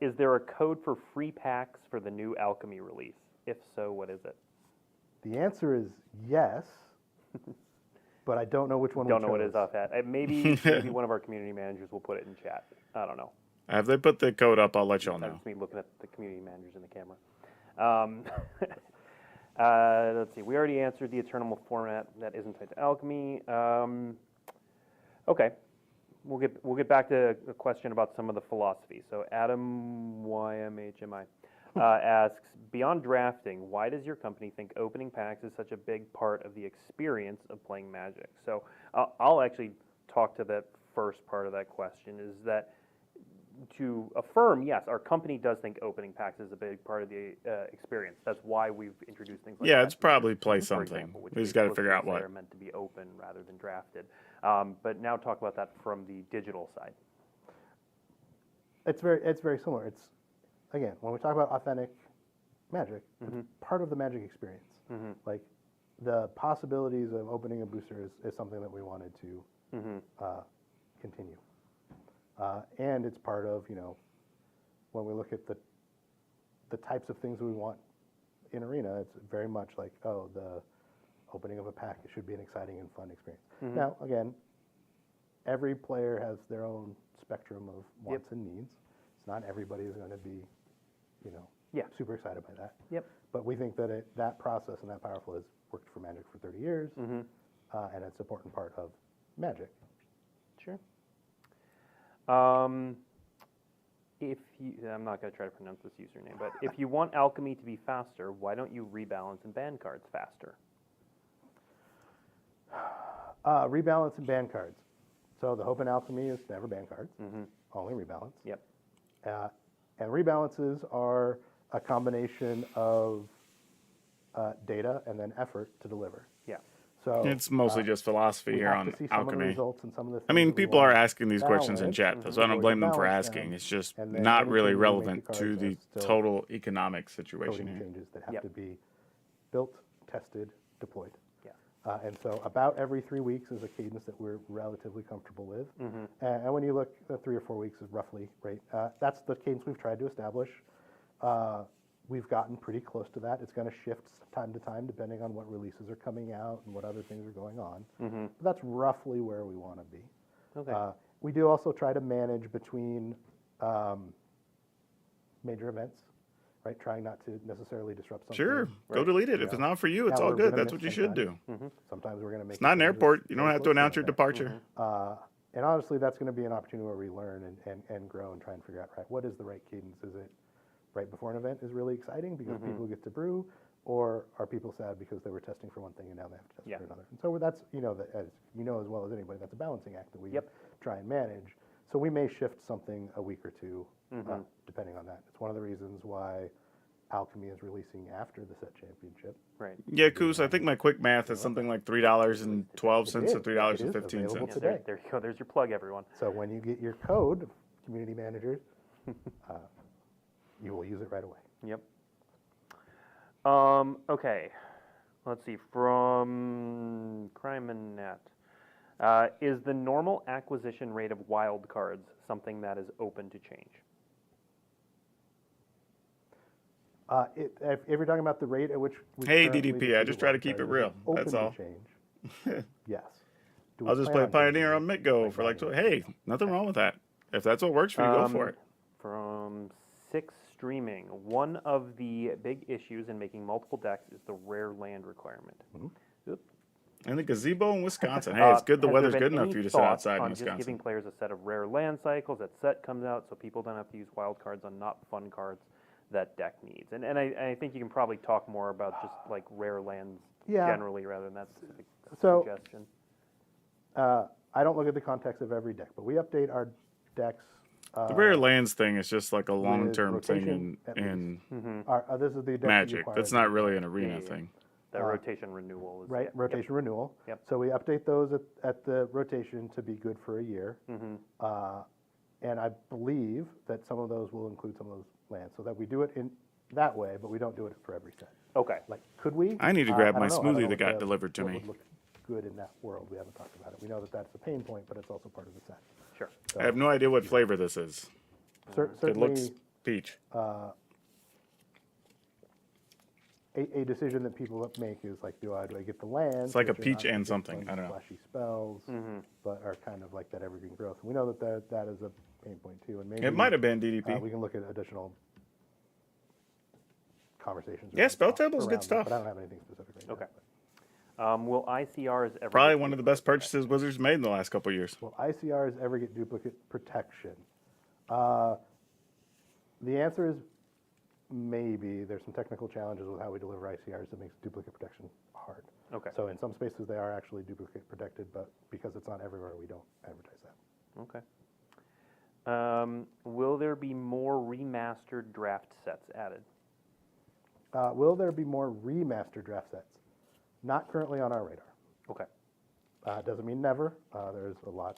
Is there a code for free packs for the new Alchemy release? If so, what is it? The answer is yes, but I don't know which one. Don't know what it is offhand. Maybe one of our community managers will put it in chat. I don't know. If they put the code up, I'll let y'all know. That's me looking at the community managers in the camera. Let's see. We already answered the Eternal format that isn't tied to Alchemy. Okay. We'll get back to a question about some of the philosophy. So Adam YMHMI asks, beyond drafting, why does your company think opening packs is such a big part of the experience of playing Magic? So I'll actually talk to that first part of that question, is that to affirm, yes, our company does think opening packs is a big part of the experience. That's why we've introduced things like that. Yeah, it's probably play for something. example, which We just got to explicitly figure out say what. are meant to be open rather than drafted. But now talk about that from the digital side. It's very similar. It's, again, when we talk about authentic Magic, it's part of the Magic experience. Like, the possibilities of opening a booster is something that we wanted to continue. And it's part of, when we look at the types of things we want in Arena, it's very much like, oh, the opening of a pack, it should be an exciting and fun experience. Now, again, every player has their own spectrum of wants and needs. It's not everybody is going to be, super excited by that. Yep. But we think that that process and that powerful has worked for Magic for 30 years, and it's an important part of Magic. Sure. If you, I'm not going to try to pronounce this username, but if you want Alchemy to be faster, why don't you rebalance and ban cards faster? Rebalance and ban cards. So the hope in Alchemy is never ban cards, only rebalance. Yep. And rebalances are a combination of data and then effort to deliver. Yeah. So It's mostly just philosophy we here have on to see some of the Alchemy. results and some of the I mean, things that we people are want asking these questions in balance chat, so I don't before blame you them for balance asking. them, It's just and then not any really changes we make relevant cards to are the still total economic situation coding here. changes that have Yep. to be built, tested, deployed. Yeah. And so about every 3 weeks is a cadence that we're relatively comfortable with. And when you look at 3 or 4 weeks is roughly, right, that's the cadence we've tried to establish. We've gotten pretty close to that. It's going to shift time to time depending on what releases are coming out and what other things are going on. But that's roughly where we want to be. Okay. We do also try to manage between major events, right? Trying not to necessarily disrupt something. Sure, go right? delete it. If it's not for you, it's Now, all we're good. gonna That's miss what you should do. sometimes. Sometimes we're going to make It's not an changes airport. You very don't have to close announce your an event. departure. And honestly, that's going to be an opportunity where we learn and grow and try and figure out, right, what is the right cadence? Is it right before an event is really exciting because people get to brew, or are people sad because they were testing for one thing and now they have to test for another? And so that's, as you know as well as anybody, that's a balancing act that we try and manage. So we may shift something a week or two depending on that. It's one of the reasons why Alchemy is releasing after the set championship. Right. Yeah, Coos, I think my quick math is something like $3.12 to It is $3.15. available Yeah, today. there you go. There's your plug, everyone. So when you get your code, community managers, you will use it right away. Yep. Okay. Let's see. From CrimeNet. Is the normal acquisition rate of wild cards something that is open to change? If you're talking about the rate at which we Hey, currently DDP, I distribute just try to wild keep it cards, real. is it open That's to all. change? Yes. Do we I'll just plan play on changing Pioneer it? on Mitgo Like for like, that? hey, nothing wrong with that. If that's what works for you, go for it. From 6 Streaming, one of the big issues in making multiple decks is the rare land requirement. Oop. And the gazebo in Wisconsin. Hey, it's good the Has there weather's been good enough any for you to sit thoughts outside in on just giving Wisconsin. players a set of rare land cycles that set comes out so people don't have to use wild cards on not fun cards that deck needs? And I think you can probably talk more about just like rare lands Yeah. generally rather than that specific So- suggestion. I don't look at the context of every deck, but we update our decks. The rare lands thing is just like a long-term thing rotation at in This is the deck that you Magic. acquire That's as a not new really player. an arena Yeah, yeah. thing. The rotation renewal is Right, yep, rotation renewal. Yep. So we update those at the rotation to be good for a year. And I believe that some of those will include some of those lands, so that we do it in that way, but we don't do it for every set. Okay. Like, could we? I need to grab I my don't know. I don't smoothie know that got delivered to what me. would look good in that world. We haven't talked about it. We know that that's a pain point, but it's also part of the set. Sure. So I have no idea what flavor this is. It certainly, looks peach. a decision that people make is like, do I get the lands? It's like a which are peach not and big something. fun I don't know. Flashy spells, but are kind of like that evergreen growth. We know that is a pain point too, and maybe It might have been we DDP. can look at additional conversations. Yeah, around spell stuff- table's good around that, stuff. But I don't have anything specific right Okay. now. Will ICRs ever Probably get one of the duplicate best protection? purchases Wizards made in the last couple of years. Will ICRs ever get duplicate protection? The answer is maybe. There's some technical challenges with how we deliver ICRs that makes duplicate protection hard. Okay. So in some spaces they are actually duplicate protected, but because it's not everywhere, we don't advertise that. Okay. Will there be more remastered draft sets added? Will there be more remastered draft sets? Not currently on our radar. Okay. Doesn't mean never. There's a lot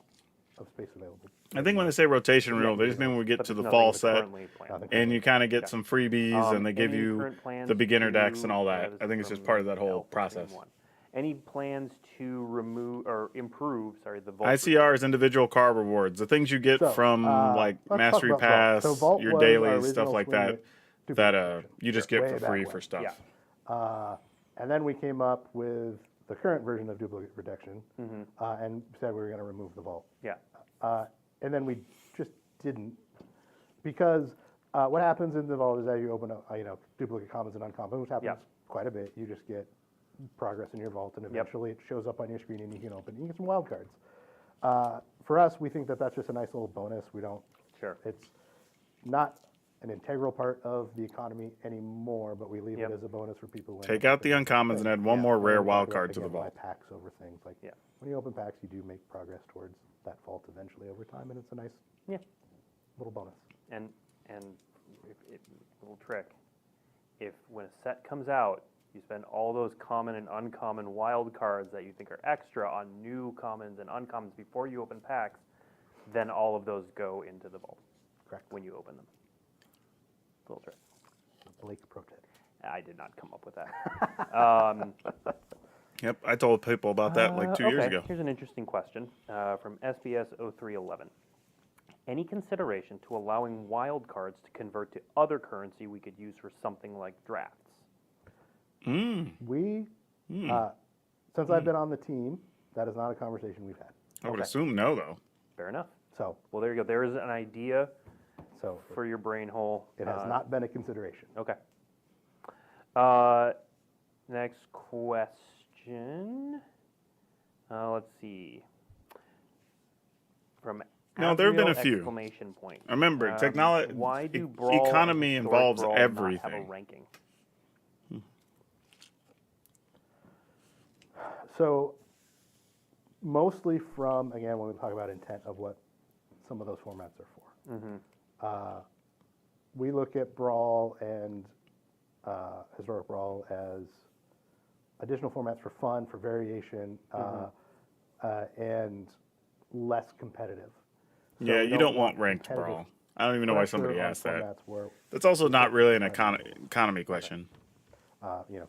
of space available. I think when they say rotation renewal, they just mean when we get But to there's the nothing fall that's set currently planned. Nothing. and you kind of get Okay. some freebies and they give Any you current plans the beginner decks to- and all that. this I is think it's just from part of that whole Alpha Stream process. 1. Any plans to remove or improve, the vault? ICR is individual card rewards, the things you get So, from like let's talk Mastery about Vault. Pass, So Vault your was our dailies, stuff original like swing that. at duplicate That protection. you just Way get for back free when. for stuff. Yeah. And then we came up with the current version of duplicate protection and said we were going to remove the vault. Yeah. And then we just didn't, because what happens in the vault is that you open up, duplicate commons and uncommons, which happens Yeah. quite a bit. You just get progress in your vault, and eventually it shows up on your screen, and you can open. You get some wild cards. For us, we think that that's just a nice little bonus. We don't. Sure. It's not an integral part of the economy anymore, but we leave Yep. it as a bonus for people. When Take out the uncommons and add one more rare wild card to the Buy vault. packs over things like Yeah. when you open packs, you do make progress towards that vault eventually over time, and it's a nice Yeah. little bonus. And little trick. If when a set comes out, you spend all those common and uncommon wild cards that you think are extra on new commons and uncommons before you open packs, then all of those go into the vault. Correct. When you open them. Little trick. Blake Pro Tip. I did not come up with that. Yep, I told people about that like 2 years Okay, ago. here's an interesting question from SBS 0311. Any consideration to allowing wild cards to convert to other currency we could use for something like drafts? We, since I've been on the team, that is not a conversation we've had. I would Okay. assume no, though. Fair enough. So, Well, there you go. There is an idea for your brain hole. it has not been a consideration. Okay. Next question. Let's see. From No, there have been a Azrael few. Exclamation point. Remember, technology, Why do Brawl and economy Historic involves Brawl not have a everything. ranking? So, mostly from, again, when we talk about intent of what some of those formats are for. we look at Brawl and Historic Brawl as additional formats for fun, for variation, and less competitive. So Yeah, we you don't want want ranked competitive brawl. I don't even know why pressure somebody on asked that. formats where, That's also not really an competitive economy question.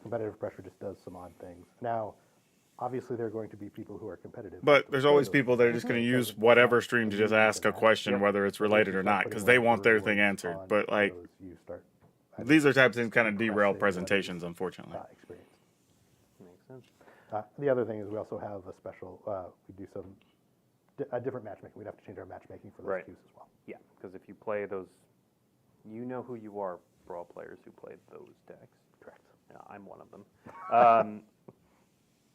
competitive pressure just does some odd things. Now, obviously, there are going to be people who are competitive. But who there's play always those people that are just going to use whatever stream to just ask a question, whether it's related or not, because they want their thing answered. But like, you start these are types of things kind of derail compressing presentations, unfortunately. experience. Makes sense. The other thing is we also have a special. We do some a different matchmaking. We'd have to change our matchmaking for those Right. queues as well. Yeah, because if you play those, you know who you are, Brawl players who play those decks. Correct. Yeah, I'm one of them.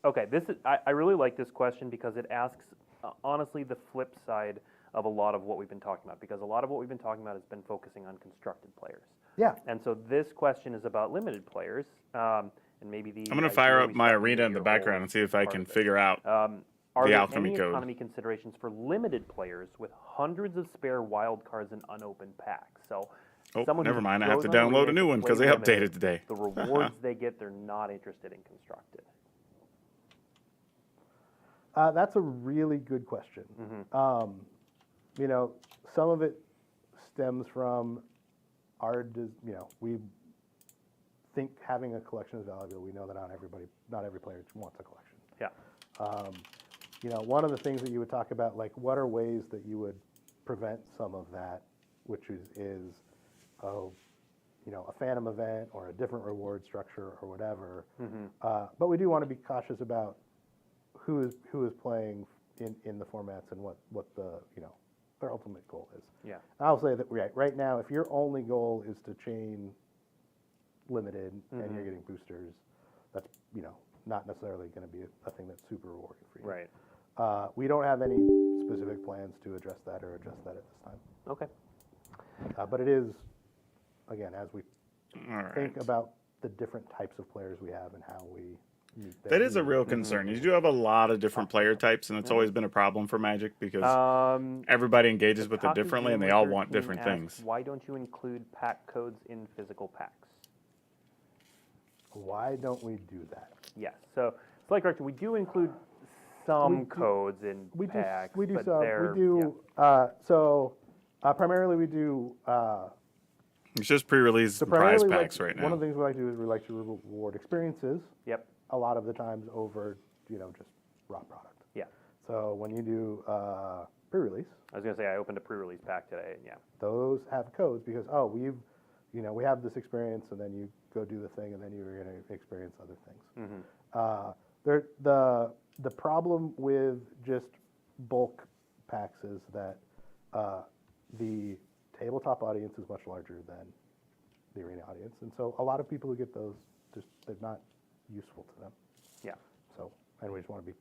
Okay, this is, I really like this question because it asks, honestly, the flip side of a lot of what we've been talking about, because a lot of what we've been talking about has been focusing on constructed players. Yeah. And so this question is about limited players, and maybe the. I'm going to fire up my arena in the background and see if I can figure out Are the there Alchemy any code. economy considerations for limited players with hundreds of spare wild cards and unopened packs? So, Oh, someone never who mind. I have goes to on download Arena a new to one because play they limited, updated today. The rewards they get, they're not interested in constructed. That's a really good question. Some of it stems from we think having a collection is valuable. We know that not every player wants a collection. Yeah. One of the things that you would talk about, like, what are ways that you would prevent some of that, which is a phantom event or a different reward structure or whatever. But we do want to be cautious about who is playing in the formats and what their ultimate goal is. Yeah. I'll say that right now, if your only goal is to chain limited and you're getting boosters, that's not necessarily going to be a thing that's super rewarding for you. Right. We don't have any specific plans to address that or adjust that at this time. Okay. But it is, again, as we All right. think about the different types of players we have and how we meet their That is a needs. real concern. You do have a lot of different player types, and it's always been a problem for Magic because everybody engages with it Taku differently, and they Gamer all want 13 different asks, things. Why don't you include pack codes in physical packs? Why don't we do that? Yes. So, Slight Correction, we do include some codes in packs. We do but some. they're- We do. Primarily we do. It's just pre-release So prize primarily, packs like, right now. one of the things we like to do is we like to reward experiences. Yep. A lot of the times over just raw product. Yeah. So when you do pre-release, I was gonna say I opened a pre-release pack today, and yeah. those have codes because we have this experience, and then you go do the thing, and then you're going to experience other things. The problem with just bulk packs is that the tabletop audience is much larger than the arena audience, and so a lot of people who get those they're not useful to them. Yeah. So, and we just want to be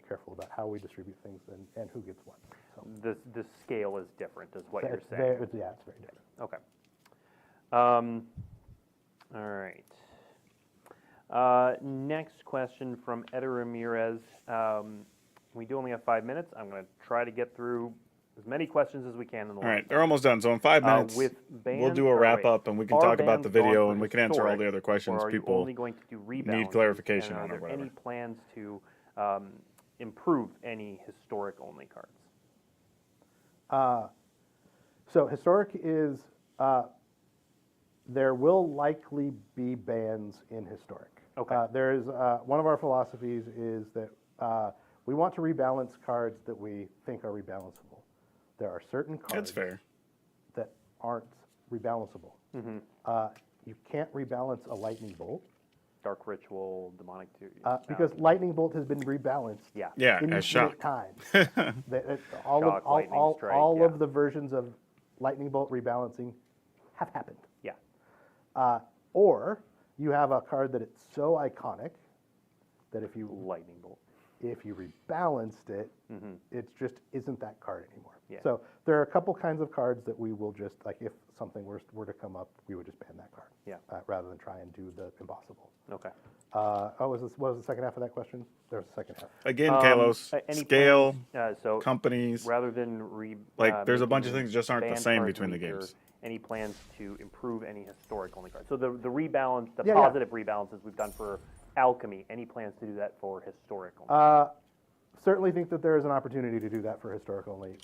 careful about how we distribute things and who gets what. So The scale is different, is what you're it's saying. it's very different. Okay. All right. Next question from Eder Ramirez. We do only have 5 minutes. I'm going to try to get through as many questions as we can in the All right, they're almost done. So in 5 minutes, with we'll do a wrap up, and we can talk about the video, and we can answer all the other questions or are you people only going to do rebalances, clarification and on are or there any whatever. plans to improve any historic only cards? So historic is, there will likely be bans in historic. Okay. There's, one of our philosophies is that we want to rebalance cards that we think are rebalanceable. There are certain cards That's fair. that aren't rebalanceable. You can't rebalance a lightning bolt Dark Ritual, Demonic because lightning bolt has been rebalanced yeah. Yeah, infinite as shock. times. Shock, lightning strike, all yeah. of the versions of lightning bolt rebalancing have happened. Yeah. Or you have a card that it's so iconic that if you Lightning Bolt. If you rebalanced it, it just isn't that card anymore. Yeah. So there are a couple kinds of cards that we will just, like if something were to come up, we would just ban that card. Yeah. Rather than try and do the impossible. Okay. What was the second half of that question? There was a second half. Again, Kalos, Any scale, so companies. rather than There's a bunch of making things just aren't the banned same cards between the weaker, games. Any plans to improve any historic only cards? So the rebalance, the Yeah, yeah. positive rebalances we've done for Alchemy. Any plans to do that for historic only? Certainly think that there is an opportunity to do that for historic only,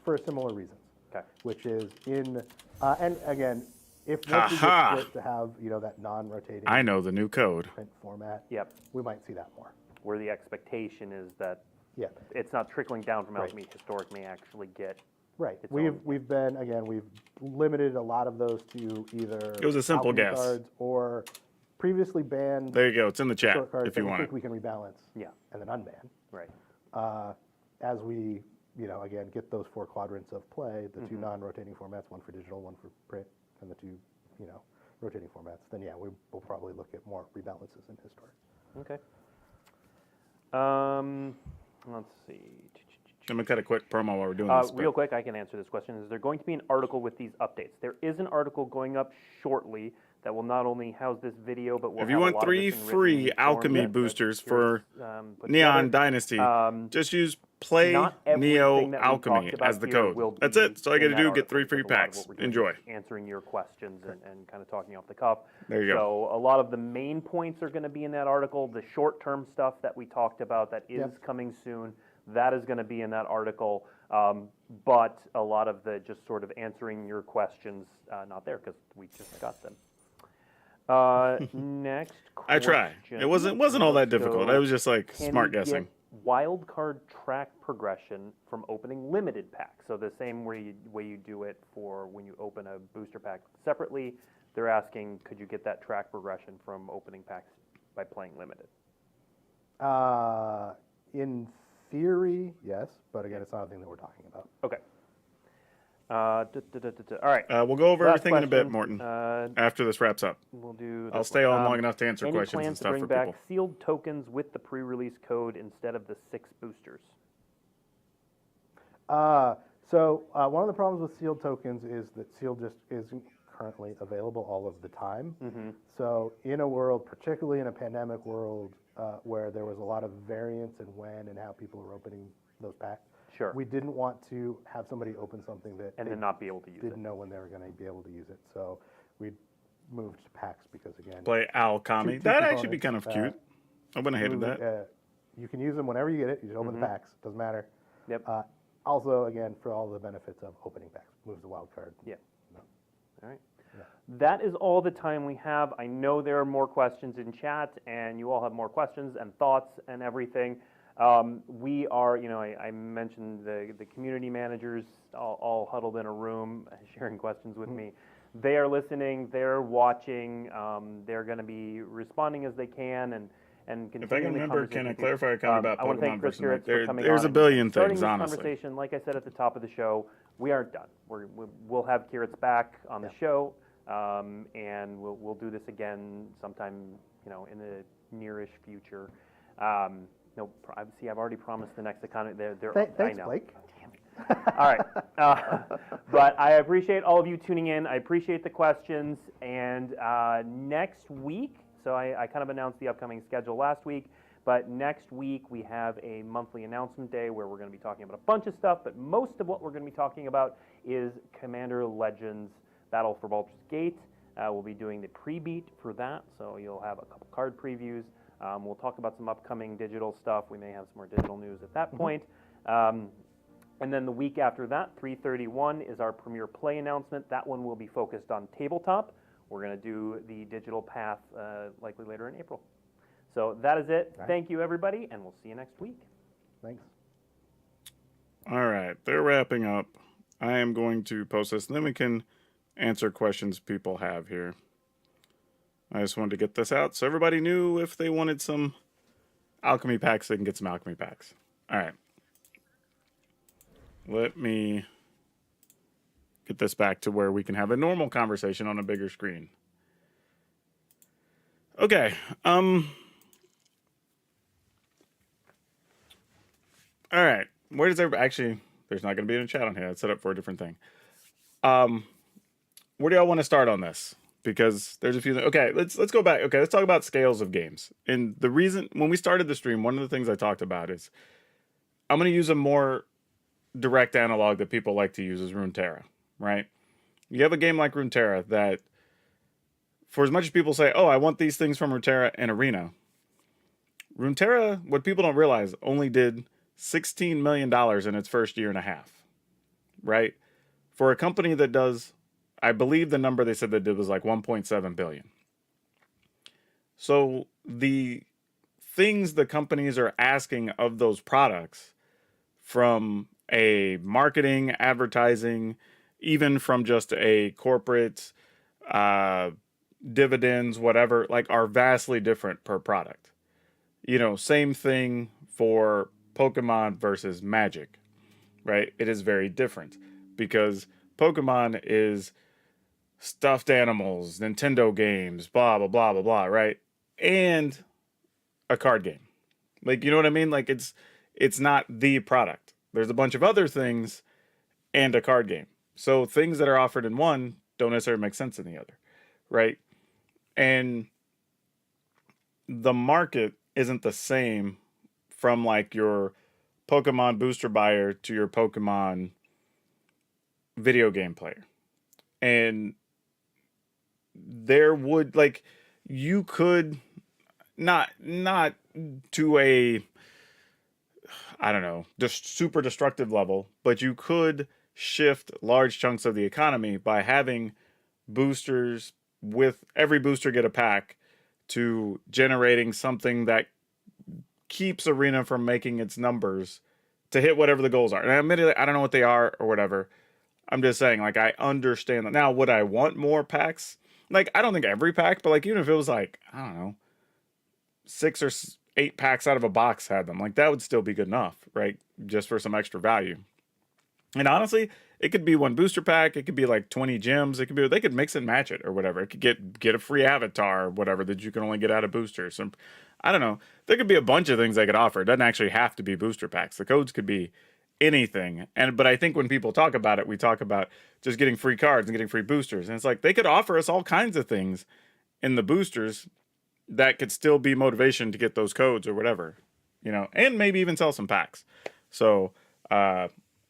for similar reasons. Okay. Which is and again, if once we Ha-ha. get split to have that non-rotating I know the new code. print format, Yep. we might see that more. Where the expectation is that Yeah, it's not trickling down from Right. Alchemy. Historic may actually get. right. its We've own. we've limited a lot of those to either It was a simple Alchemy guess. cards or previously banned There you go. It's in the chat historic cards if you that we want think it. we can rebalance Yeah. and then unban. Right. As we, again, get those 4 quadrants of play, the 2 non-rotating formats, 1 for digital, 1 for print, and the 2, rotating formats, then yeah, we will probably look at more rebalances in historic. Okay. Let's see. Let me cut a quick promo while we're doing this. Real quick, I can answer this question. Is there going to be an article with these updates? There is an article going up shortly that will not only house this video, but will If have you a want lot of 3 this in free written Alchemy form that boosters Kira's, for put Neon together. Dynasty, just use Play Not everything Neo that we Alchemy talked about as the here will code. That's be it. So all you in got to that do, get 3 article, free because a lot of packs. what we're doing Enjoy. is answering your questions and kind of talking off the cuff. There you go. So a lot of the main points are going to be in that article. The short-term stuff that we talked about that is Yep. coming soon, that is going to be in that article. But a lot of the just sort of answering your questions, not there because we just got them. Next question. I try. It wasn't all that difficult. So I was just like can smart you guessing. get wild card track progression from opening limited packs? So the same way you do it for when you open a booster pack separately, they're asking, could you get that track progression from opening packs by playing limited? In theory, yes, but again, it's not a thing that we're talking about. Okay. All right. We'll go over Last everything in a bit, question. Morton, after this wraps up. We'll do. I'll this stay one. on long enough to answer Any questions and plans to stuff bring for back people. sealed tokens with the pre-release code instead of the 6 boosters? One of the problems with sealed tokens is that sealed just isn't currently available all of the time. So in a world, particularly in a pandemic world, where there was a lot of variance in when and how people were opening those packs, Sure. we didn't want to have somebody open something that And they then not be able to use it. didn't know when they were going to be able to use it. So we moved to packs because, again, Play Alchemy. two That'd actually be kind of components, cute. I wouldn't have hated move it, that. you can use them whenever you get it. You just open the packs. Doesn't matter. Yep. Also, again, for all the benefits of opening packs, moves the wild card. Yeah. All right. That is all the time we have. I know there are more questions in chat, and you all have more questions and thoughts and everything. We are, I mentioned the community managers all huddled in a room sharing questions with me. They are listening, they're watching, they're going to be responding as they can and continuing If I can the remember, can I conversation. clarify a comment about I want to thank Pokemon Chris versus Night? Garrett for coming There's on a billion and starting things, this honestly. conversation. Like I said at the top of the show, we aren't done. We'll have Kirit's back on the show, and we'll do this again sometime, in the nearish future. No, I've already promised the next economy. I Thanks, know. Blake. All right. But I appreciate all of you tuning in. I appreciate the questions. And next week, so I kind of announced the upcoming schedule last week, but next week we have a monthly announcement day where we're going to be talking about a bunch of stuff, but most of what we're going to be talking about is Commander Legends Battle for Baldur's Gate. We'll be doing the pre-beat for that, so you'll have a couple card previews. We'll talk about some upcoming digital stuff. We may have some more digital news at that point. And then the week after that, 3/31, is our Premier Play announcement. That one will be focused on tabletop. We're going to do the digital path likely later in April. So that is it. Right. Thank you, everybody, and we'll see you next week. Thanks. All right, they're wrapping up. I am going to post this, and then we can answer questions people have here. I just wanted to get this out so everybody knew if they wanted some Alchemy packs, they can get some Alchemy packs. All right. Let me get this back to where we can have a normal conversation on a bigger screen. Okay. All right. Where does everybody actually? There's not going to be a chat on here. It's set up for a different thing. Where do y'all want to start on this? Because there's a few. Okay, let's go back. Okay, let's talk about scales of games. And the reason when we started the stream, one of the things I talked about is I'm going to use a more direct analog that people like to use is Runeterra, right? You have a game like Runeterra that, for as much as people say, "Oh, I want these things from Runeterra and Arena," Runeterra, what people don't realize, only did $16 million in its first year and a half, right? For a company that does, I believe the number they said they did was like 1.7 billion. So the things the companies are asking of those products from a marketing, advertising, even from just a corporate dividends, whatever, like are vastly different per product. You know, same thing for Pokemon versus Magic, right? It is very different because Pokemon is stuffed animals, Nintendo games, blah, blah, blah, blah, blah, right? And a card game. Like, you know what I mean? Like it's not the product. There's a bunch of other things and a card game. So things that are offered in one don't necessarily make sense in the other, right? And the market isn't the same from like your Pokemon booster buyer to your Pokemon video game player. And there would like you could not to a I don't know, just super destructive level, but you could shift large chunks of the economy by having boosters with every booster get a pack to generating something that keeps Arena from making its numbers to hit whatever the goals are. And admittedly, I don't know what they are or whatever. I'm just saying, like, I understand that. Now, would I want more packs? Like, I don't think every pack, but like, even if it was like, I don't know, 6 or 8 packs out of a box had them, like, that would still be good enough, right? Just for some extra value. And honestly, it could be one booster pack. It could be like 20 gems. It could be, they could mix and match it or whatever. It could get a free avatar or whatever that you can only get out of boosters. Some, I don't know. There could be a bunch of things they could offer. It doesn't actually have to be booster packs. The codes could be anything. But I think when people talk about it, we talk about just getting free cards and getting free boosters. And it's like they could offer us all kinds of things in the boosters that could still be motivation to get those codes or whatever, you know, and maybe even sell some packs. So,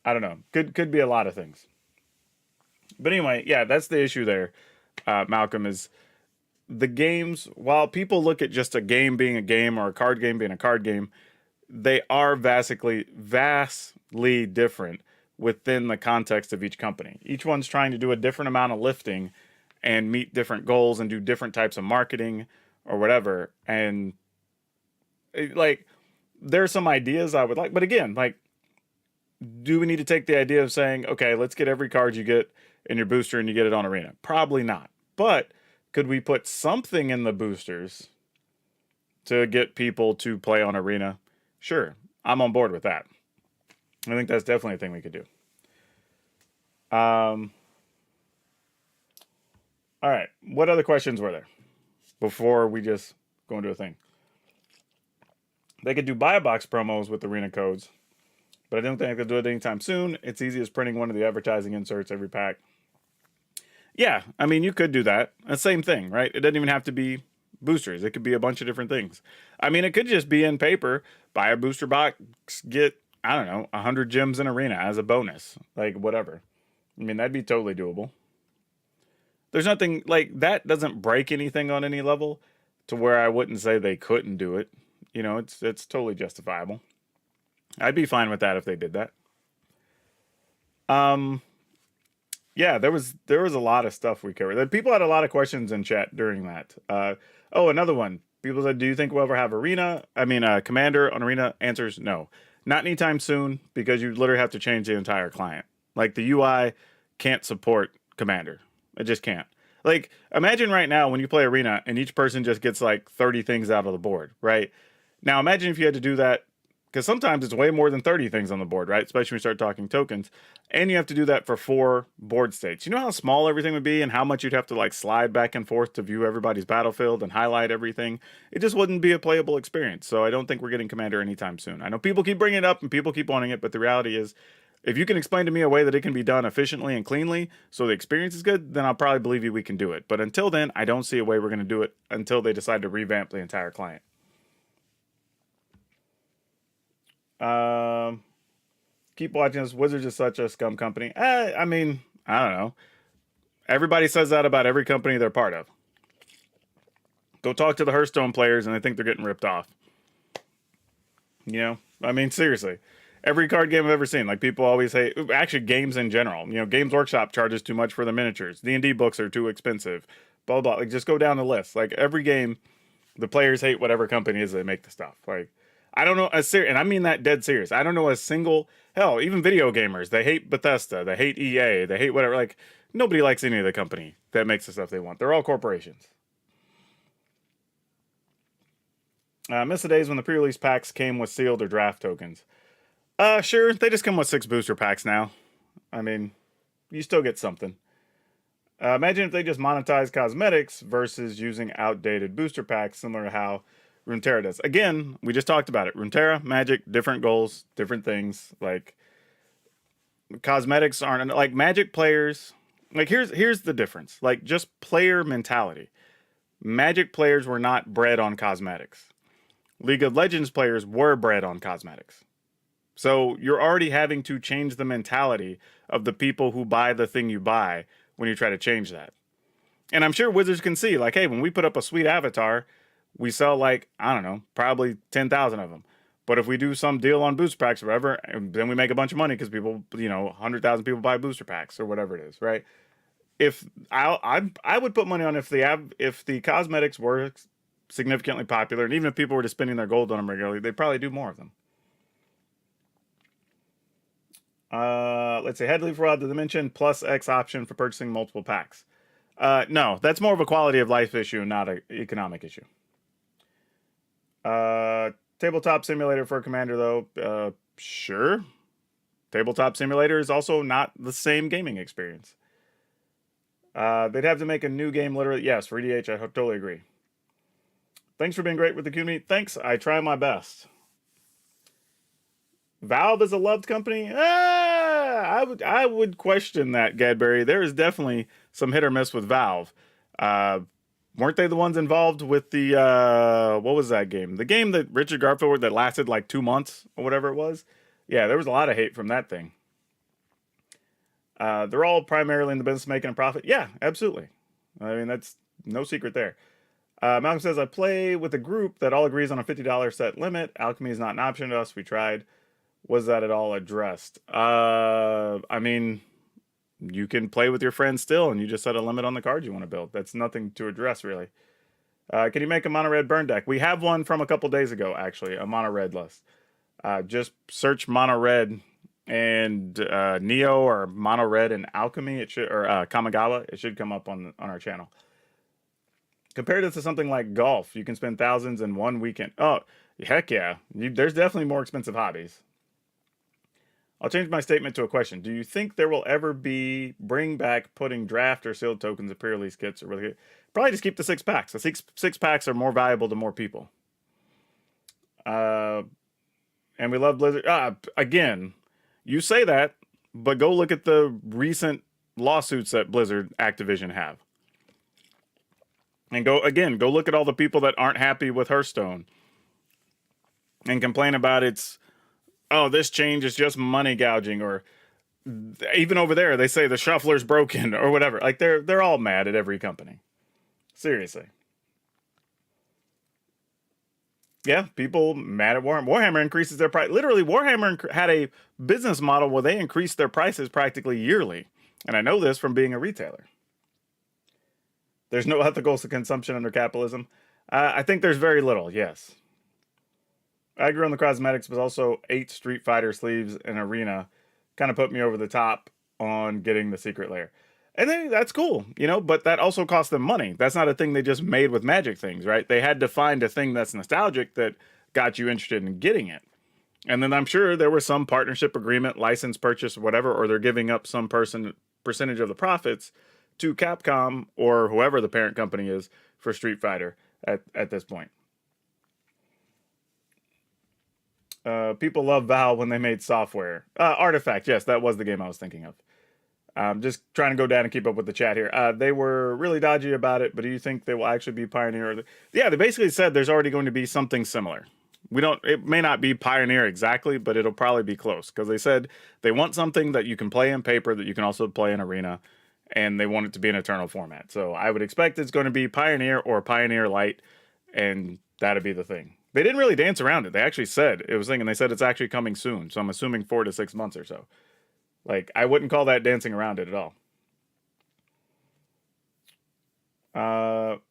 I don't know. Could be a lot of things. But anyway, yeah, that's the issue there, Malcolm, is the games, while people look at just a game being a game or a card game being a card game, they are vastly different within the context of each company. Each one's trying to do a different amount of lifting and meet different goals and do different types of marketing or whatever. And like, there's some ideas I would like, but again, like, do we need to take the idea of saying, okay, let's get every card you get in your booster and you get it on Arena? Probably not. But could we put something in the boosters to get people to play on Arena? Sure. I'm on board with that. I think that's definitely a thing we could do. All right. What other questions were there before we just go into a thing? They could do buy a box promos with Arena codes, but I don't think I could do it anytime soon. It's easy as printing one of the advertising inserts every pack. Yeah, I mean, you could do that. The same thing, right? It doesn't even have to be boosters. It could be a bunch of different things. I mean, it could just be in paper, buy a booster box, get, I don't know, 100 gems in Arena as a bonus. Like, whatever. I mean, that'd be totally doable. There's nothing, like, that doesn't break anything on any level to where I wouldn't say they couldn't do it. You know, it's totally justifiable. I'd be fine with that if they did that. Yeah, there was a lot of stuff we covered. People had a lot of questions in chat during that. Oh, another one. People said, do you think we'll ever have Commander on Arena? Answers, no. Not anytime soon, because you literally have to change the entire client. Like, the UI can't support Commander. It just can't. Like, imagine right now when you play Arena and each person just gets like 30 things out of the board, right? Now, imagine if you had to do that Because sometimes it's way more than 30 things on the board, right? Especially when you start talking tokens. And you have to do that for 4 board states. You know how small everything would be and how much you'd have to like slide back and forth to view everybody's battlefield and highlight everything? It just wouldn't be a playable experience. So I don't think we're getting Commander anytime soon. I know people keep bringing it up and people keep wanting it, but the reality is, if you can explain to me a way that it can be done efficiently and cleanly so the experience is good, then I'll probably believe you we can do it. But until then, I don't see a way we're going to do it until they decide to revamp the entire client. Keep watching this. Wizards is such a scum company. I mean, I don't know. Everybody says that about every company they're part of. Go talk to the Hearthstone players and they think they're getting ripped off. You know? I mean, seriously. Every card game I've ever seen, like people always hate, actually games in general. You know, Games Workshop charges too much for the miniatures. D&D books are too expensive. Blah, blah. Like, just go down the list. Like, every game, the players hate whatever company is that make the stuff. Like, I don't know, and I mean that dead serious. I don't know a single, hell, even video gamers, they hate Bethesda, they hate EA, they hate whatever. Like, nobody likes any of the company that makes the stuff they want. They're all corporations. Miss the days when the pre-release packs came with sealed or draft tokens. Sure, they just come with 6 booster packs now. I mean, you still get something. Imagine if they just monetize cosmetics versus using outdated booster packs, similar to how Runeterra does. Again, we just talked about it. Runeterra, Magic, different goals, different things. Like, cosmetics aren't, like, Magic players, like, here's the difference. Like, just player mentality. Magic players were not bred on cosmetics. League of Legends players were bred on cosmetics. So you're already having to change the mentality of the people who buy the thing you buy when you try to change that. And I'm sure Wizards can see, like, hey, when we put up a sweet avatar, we sell, like, I don't know, probably 10,000 of them. But if we do some deal on booster packs or whatever, then we make a bunch of money because people, 100,000 people buy booster packs or whatever it is, right? If I would put money on if the cosmetics were significantly popular, and even if people were just spending their gold on them regularly, they'd probably do more of them. Let's say head leaf rod to dimension plus X option for purchasing multiple packs. No, that's more of a quality of life issue, not an economic issue. Tabletop simulator for Commander, though. Sure. Tabletop simulator is also not the same gaming experience. They'd have to make a new game literally. Yes, for EDH, I totally agree. Thanks for being great with the community. Thanks, I try my best. Valve is a loved company? I would question that, Gadberry. There is definitely some hit or miss with Valve. Weren't they the ones involved with the, what was that game? The game that Richard Garfield that lasted like 2 months or whatever it was? Yeah, there was a lot of hate from that thing. They're all primarily in the business of making a profit. Yeah, absolutely. I mean, that's no secret there. Malcolm says, I play with a group that all agrees on a $50 set limit. Alchemy is not an option to us. We tried. Was that at all addressed? I mean, you can play with your friends still, and you just set a limit on the cards you want to build. That's nothing to address, really. Can you make a mono red burn deck? We have one from a couple days ago, actually, a mono red list. Just search mono red and Neo or mono red and Alchemy. It should, or Kamigawa. It should come up on our channel. Compared it to something like golf, you can spend thousands in one weekend. Oh, heck yeah. There's definitely more expensive hobbies. I'll change my statement to a question. Do you think there will ever be bring back putting draft or sealed tokens of pre-release kits? Or really, probably just keep the 6 packs. The six packs are more valuable to more people. And we love Blizzard. Again, you say that, but go look at the recent lawsuits that Blizzard Activision have. And go look at all the people that aren't happy with Hearthstone and complain about this change is just money gouging, or even over there, they say the shuffler's broken or whatever. Like they're all mad at every company. Seriously. Yeah, people mad at Warhammer. Warhammer increases their price. Literally, Warhammer had a business model where they increased their prices practically yearly. And I know this from being a retailer. There's no ethical consumption under capitalism. I think there's very little, yes. I agree on the cosmetics, but also 8 Street Fighter sleeves in Arena kind of put me over the top on getting the secret layer. And then that's cool, but that also cost them money. That's not a thing they just made with Magic things, right? They had to find a thing that's nostalgic that got you interested in getting it. And then I'm sure there was some partnership agreement, license purchase, whatever, or they're giving up some percentage of the profits to Capcom or whoever the parent company is for Street Fighter at this point. People love Valve when they made software. Artifact, yes, that was the game I was thinking of. Just trying to go down and keep up with the chat here. They were really dodgy about it, but do you think they will actually be Pioneer? Yeah, they basically said there's already going to be something similar. It may not be Pioneer exactly, but it'll probably be close, because they said they want something that you can play in paper that you can also play in Arena, and they want it to be an eternal format. So I would expect it's going to be Pioneer or Pioneer Lite, and that'd be the thing. They didn't really dance around it. They actually said it was thing, and they said it's actually coming soon. So I'm assuming 4 to 6 months or so. Like, I wouldn't call that dancing around it at all.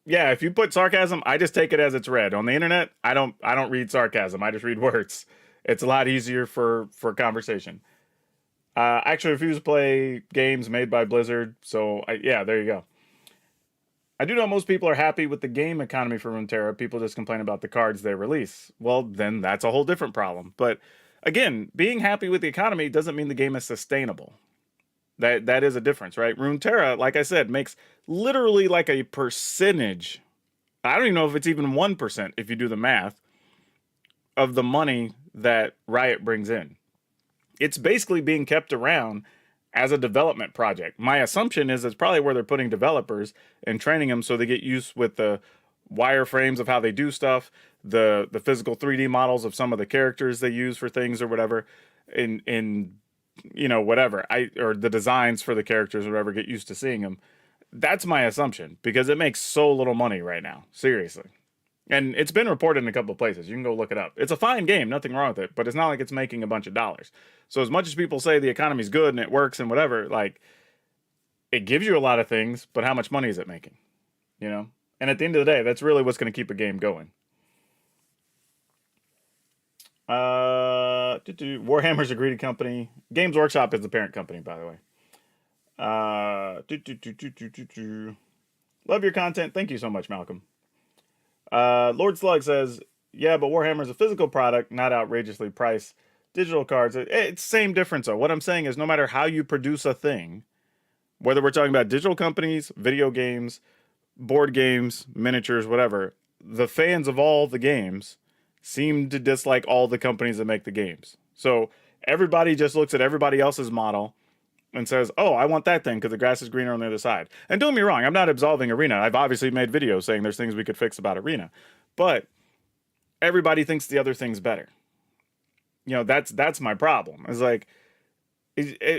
Yeah, if you put sarcasm, I just take it as it's read. On the internet, I don't read sarcasm. I just read words. It's a lot easier for conversation. I actually refuse to play games made by Blizzard, so yeah, there you go. I do know most people are happy with the game economy for Runeterra. People just complain about the cards they release. Well, then that's a whole different problem. But again, being happy with the economy doesn't mean the game is sustainable. That is a difference, right? Runeterra, like I said, makes literally like a percentage. I don't even know if it's even 1% if you do the math of the money that Riot brings in. It's basically being kept around as a development project. My assumption is it's probably where they're putting developers and training them so they get used with the wireframes of how they do stuff, the physical 3D models of some of the characters they use for things or whatever, in you know, whatever, or the designs for the characters or whatever, get used to seeing them. That's my assumption, because it makes so little money right now, seriously. And it's been reported in a couple of places. You can go look it up. It's a fine game, nothing wrong with it, but it's not like it's making a bunch of dollars. So as much as people say the economy's good and it works and whatever, like, it gives you a lot of things, but how much money is it making? You know? And at the end of the day, that's really what's going to keep a game going. Warhammer's a greedy company. Games Workshop is the parent company, by the way. Love your content. Thank you so much, Malcolm. Lord Slug says, yeah, but Warhammer's a physical product, not outrageously priced. Digital cards, it's same difference though. What I'm saying is no matter how you produce a thing, whether we're talking about digital companies, video games, board games, miniatures, whatever, the fans of all the games seem to dislike all the companies that make the games. So everybody just looks at everybody else's model and says, oh, I want that thing because the grass is greener on the other side. And don't get me wrong, I'm not absolving Arena. I've obviously made videos saying there's things we could fix about Arena. But everybody thinks the other thing's better. You know, that's my problem. It's like,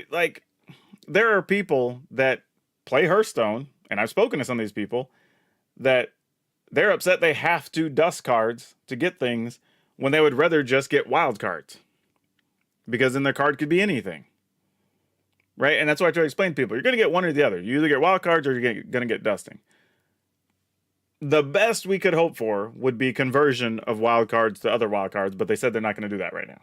like, there are people that play Hearthstone, and I've spoken to some of these people, that they're upset they have to dust cards to get things when they would rather just get wild cards. Because then their card could be anything. Right? And that's why I try to explain to people. You're going to get one or the other. You either get wild cards or you're going to get dusting. The best we could hope for would be conversion of wild cards to other wild cards, but they said they're not going to do that right now.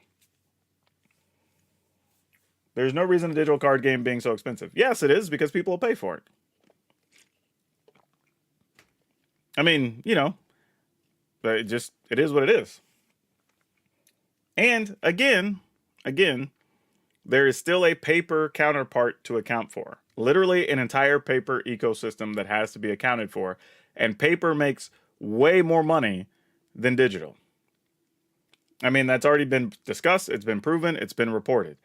There's no reason a digital card game being so expensive. Yes, it is, because people will pay for it. I mean, you know, it is what it is. And again, there is still a paper counterpart to account for. Literally an entire paper ecosystem that has to be accounted for. And paper makes way more money than digital. I mean, that's already been discussed. It's been proven. It's been reported.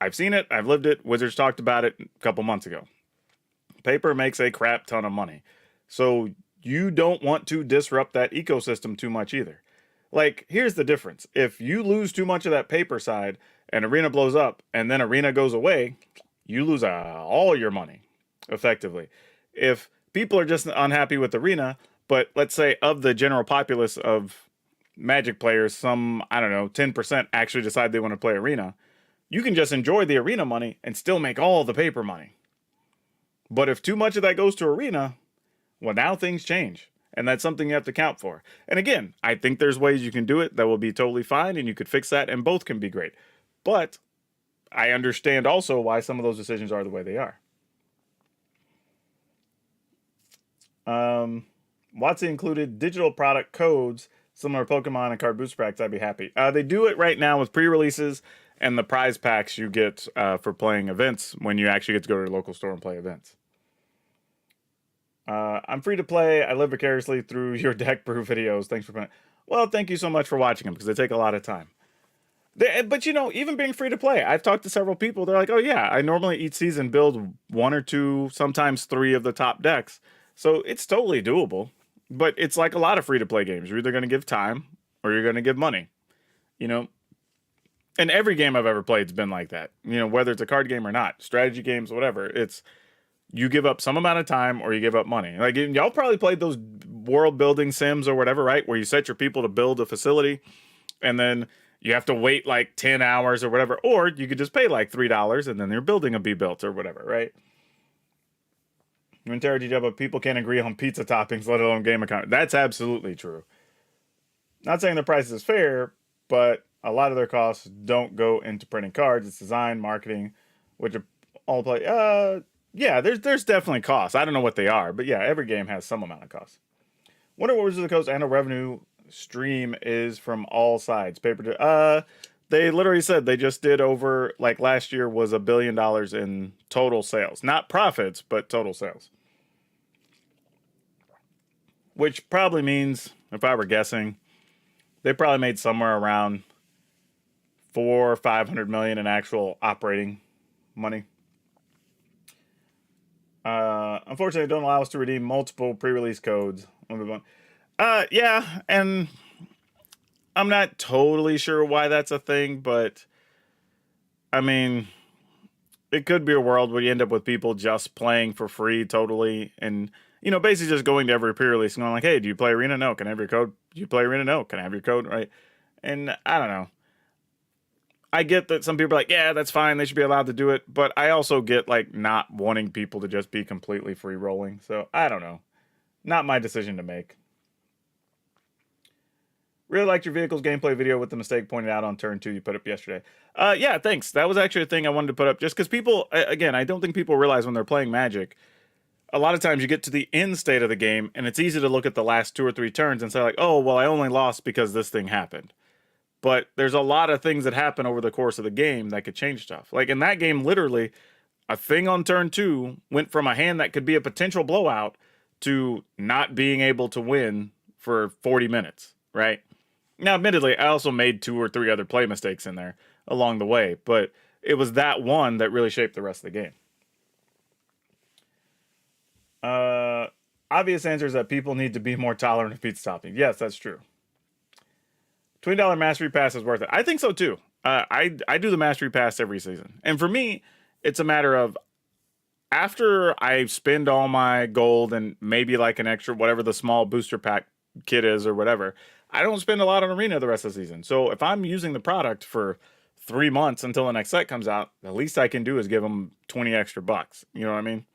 I've seen it. I've lived it. Wizards talked about it a couple months ago. Paper makes a crap ton of money. So you don't want to disrupt that ecosystem too much either. Like, here's the difference. If you lose too much of that paper side and Arena blows up and then Arena goes away, you lose all your money, effectively. If people are just unhappy with Arena, but let's say of the general populace of Magic players, some, I don't know, 10% actually decide they want to play Arena, you can just enjoy the Arena money and still make all the paper money. But if too much of that goes to Arena, well, now things change. And that's something you have to account for. And again, I think there's ways you can do it that will be totally fine, and you could fix that, and both can be great. But I understand also why some of those decisions are the way they are. WotC included digital product codes similar to Pokemon and card booster packs, I'd be happy. They do it right now with pre-releases and the prize packs you get for playing events when you actually get to go to your local store and play events. I'm free to play. I live vicariously through your deck brew videos. Thanks for playing. Well, thank you so much for watching them because they take a lot of time. But you know, even being free to play, I've talked to several people. They're like, "Oh yeah, I normally each season build 1 or 2, sometimes 3 of the top decks, so it's totally doable." But it's like a lot of free to play games. You're either going to give time or you're going to give money. You know, and every game I've ever played's been like that. You know, whether it's a card game or not, strategy games, whatever. It's you give up some amount of time or you give up money. Like y'all probably played those world building sims or whatever, right? Where you set your people to build a facility and then you have to wait like 10 hours or whatever, or you could just pay like $3 and then your building will be built or whatever, right? When but people can't agree on pizza toppings, let alone game account. That's absolutely true. Not saying the price is fair, but a lot of their costs don't go into printing cards. It's design, marketing, which are all play. Yeah, there's definitely costs. I don't know what they are, but yeah, every game has some amount of costs. Wonder what Wizards of the Coast annual revenue stream is from all sides. They literally said they just did over, like last year was $1 billion in total sales. Not profits, but total sales. Which probably means, if I were guessing, they probably made somewhere around 400 or 500 million in actual operating money. Unfortunately, they don't allow us to redeem multiple pre-release codes. Yeah, and I'm not totally sure why that's a thing, but I mean, it could be a world where you end up with people just playing for free totally, and you know, basically just going to every pre-release and going like, "Hey, do you play Arena? No. Can I have your code? Do you play Arena? No. Can I have your code?" Right? And I don't know. I get that some people are like, "Yeah, that's fine. They should be allowed to do it," but I also get like not wanting people to just be completely free rolling. So I don't know. Not my decision to make. Really liked your vehicle's gameplay video with the mistake pointed out on turn 2 you put up yesterday. Yeah, thanks. That was actually a thing I wanted to put up just because people, again, I don't think people realize when they're playing Magic, a lot of times you get to the end state of the game and it's easy to look at the last 2 or 3 turns and say like, oh, well, I only lost because this thing happened. But there's a lot of things that happen over the course of the game that could change stuff. Like in that game, literally, a thing on turn 2 went from a hand that could be a potential blowout to not being able to win for 40 minutes, right? Now, admittedly, I also made 2 or 3 other play mistakes in there along the way, but it was that one that really shaped the rest of the game. Obvious answer is that people need to be more tolerant of pizza topping. Yes, that's true. $20 Mastery Pass is worth it. I think so too. I do the Mastery Pass every season. And for me, it's a matter of after I spend all my gold and maybe like an extra, whatever the small booster pack kit is or whatever, I don't spend a lot on Arena the rest of the season. So if I'm using the product for 3 months until the next set comes out, the least I can do is give them 20 extra bucks. You know what I mean?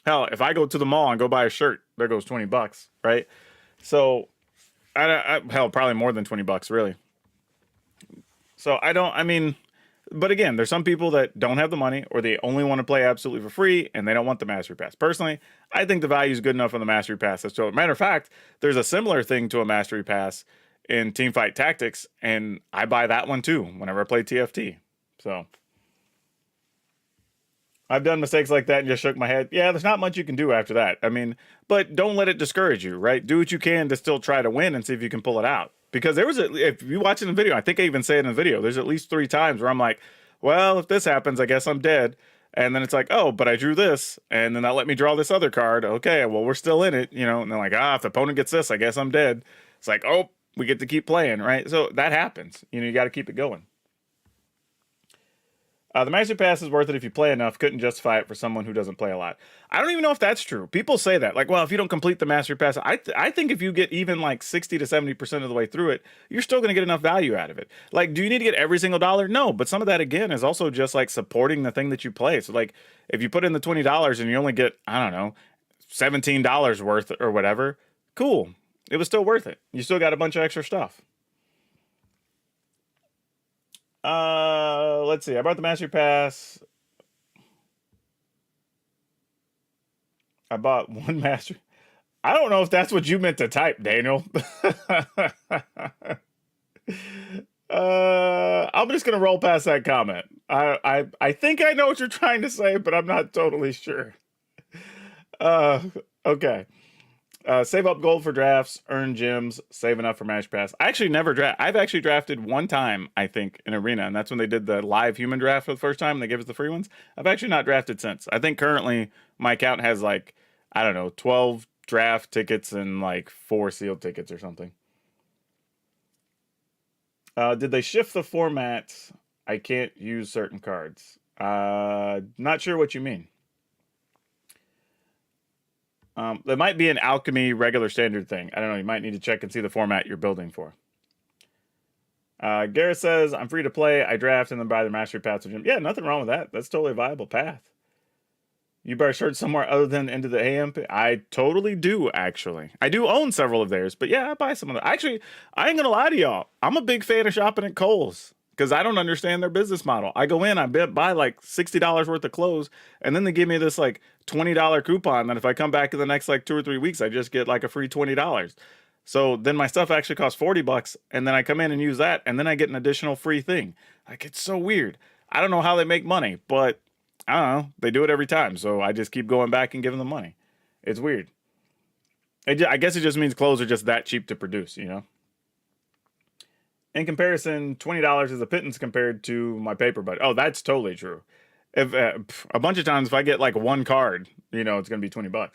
Hell, if I go to the mall and go buy a shirt, there goes 20 bucks, right? So, hell, probably more than 20 bucks, really. So but again, there's some people that don't have the money or they only want to play absolutely for free and they don't want the Mastery Pass. Personally, I think the value is good enough on the Mastery Pass. So, matter of fact, there's a similar thing to a Mastery Pass in Teamfight Tactics, and I buy that one too whenever I play TFT. So, I've done mistakes like that and just shook my head. Yeah, there's not much you can do after that. I mean, but don't let it discourage you, right? Do what you can to still try to win and see if you can pull it out. Because if you watch it in the video, I think I even say it in the video, there's at least 3 times where I'm like, well, if this happens, I guess I'm dead. And then it's like, oh, but I drew this, and then that let me draw this other card. Okay, well, we're still in it, you know. And they're like, if the opponent gets this, I guess I'm dead. It's like, oh, we get to keep playing, right? So that happens. You know, you got to keep it going. The Mastery Pass is worth it if you play enough. Couldn't justify it for someone who doesn't play a lot. I don't even know if that's true. People say that. Like, well, if you don't complete the Mastery Pass, I think if you get even like 60 to 70% of the way through it, you're still going to get enough value out of it. Like, do you need to get every single dollar? No, but some of that, again, is also just like supporting the thing that you play. So, like, if you put in the $20 and you only get, I don't know, $17 worth or whatever, cool. It was still worth it. You still got a bunch of extra stuff. Let's see. I bought the Mastery Pass. I bought one Mastery. I don't know if that's what you meant to type, Daniel. I'm just gonna roll past that comment. I think I know what you're trying to say, but I'm not totally sure. Okay. Save up gold for drafts, earn gems, save enough for Match Pass. I actually never draft. I've actually drafted one time, I think, in Arena, and that's when they did the live human draft for the first time. And they gave us the free ones. I've actually not drafted since. I think currently my account has like, I don't know, 12 draft tickets and like 4 sealed tickets or something. Did they shift the format? I can't use certain cards. Not sure what you mean. There might be an Alchemy regular standard thing. I don't know. You might need to check and see the format you're building for. Gareth says, I'm free to play. I draft and then buy the mastery paths of gym. Yeah, nothing wrong with that. That's totally a viable path. You buy shirts somewhere other than into the AMP? I totally do, actually. I do own several of theirs, but yeah, I buy some of them. Actually, I ain't gonna lie to y'all. I'm a big fan of shopping at Kohl's because I don't understand their business model. I go in, I buy like $60 worth of clothes, and then they give me this like $20 coupon that if I come back in the next like 2 or 3 weeks, I just get like a free $20. So then my stuff actually costs $40, and then I come in and use that, and then I get an additional free thing. Like, it's so weird. I don't know how they make money, but I don't know. They do it every time, so I just keep going back and giving them money. It's weird. I guess it just means clothes are just that cheap to produce, you know? In comparison, $20 is a pittance compared to my paper budget. Oh, that's totally true. If a bunch of times, if I get like one card, you know, it's going to be $20.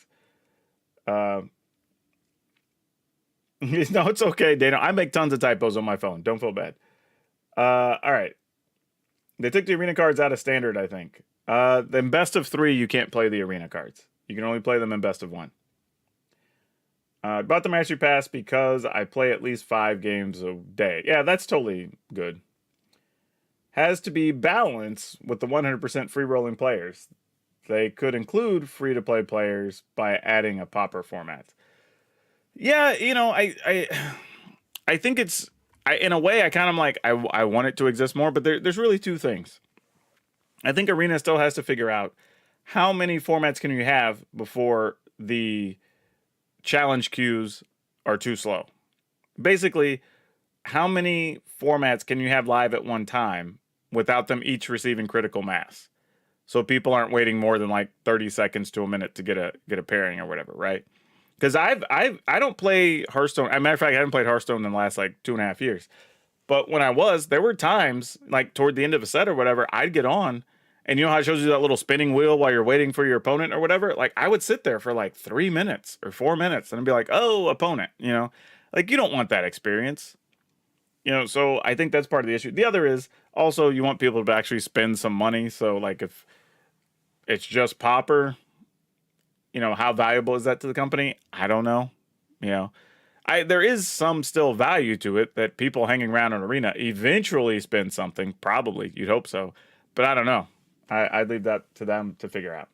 No, it's okay, Dana. I make tons of typos on my phone. Don't feel bad. All right. They took the arena cards out of standard, I think. Then best of 3, you can't play the arena cards. You can only play them in best of 1. Bought the Mastery Pass because I play at least 5 games a day. Yeah, that's totally good. Has to be balanced with the 100% free rolling players. They could include free-to-play players by adding a pauper format. Yeah, you know, I think it's... in a way, I kind of like... I want it to exist more, but there's really 2 things. I think Arena still has to figure out how many formats can you have before the challenge queues are too slow. Basically, how many formats can you have live at one time without them each receiving critical mass? So people aren't waiting more than like 30 seconds to a minute to get a pairing or whatever, right? Because I don't play Hearthstone. As a matter of fact, I haven't played Hearthstone in the last like 2.5 years. But when I was, there were times like toward the end of a set or whatever, I'd get on, and you know how it shows you that little spinning wheel while you're waiting for your opponent or whatever? Like, I would sit there for like 3 minutes or 4 minutes and I'd be like, oh, opponent, you know? Like, you don't want that experience. You know, so I think that's part of the issue. The other is also you want people to actually spend some money. So, like, if it's just Pauper, you know, how valuable is that to the company? I don't know. You know, there is some still value to it that people hanging around an arena eventually spend something. Probably, you'd hope so. But I don't know. I'd leave that to them to figure out.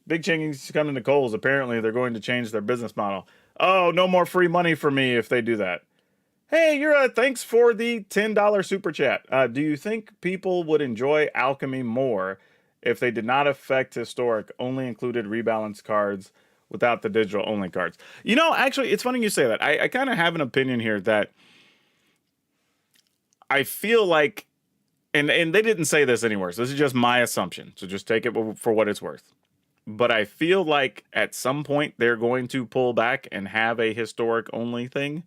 Big changes coming to Kohl's. Apparently, they're going to change their business model. Oh, no more free money for me if they do that. Hey, thanks for the $10 super chat. Do you think people would enjoy Alchemy more if they did not affect historic, only included rebalance cards without the digital only cards? You know, actually, it's funny you say that. I kind of have an opinion here that I feel like, and they didn't say this anywhere, so this is just my assumption, so just take it for what it's worth. But I feel like at some point they're going to pull back and have a historic only thing.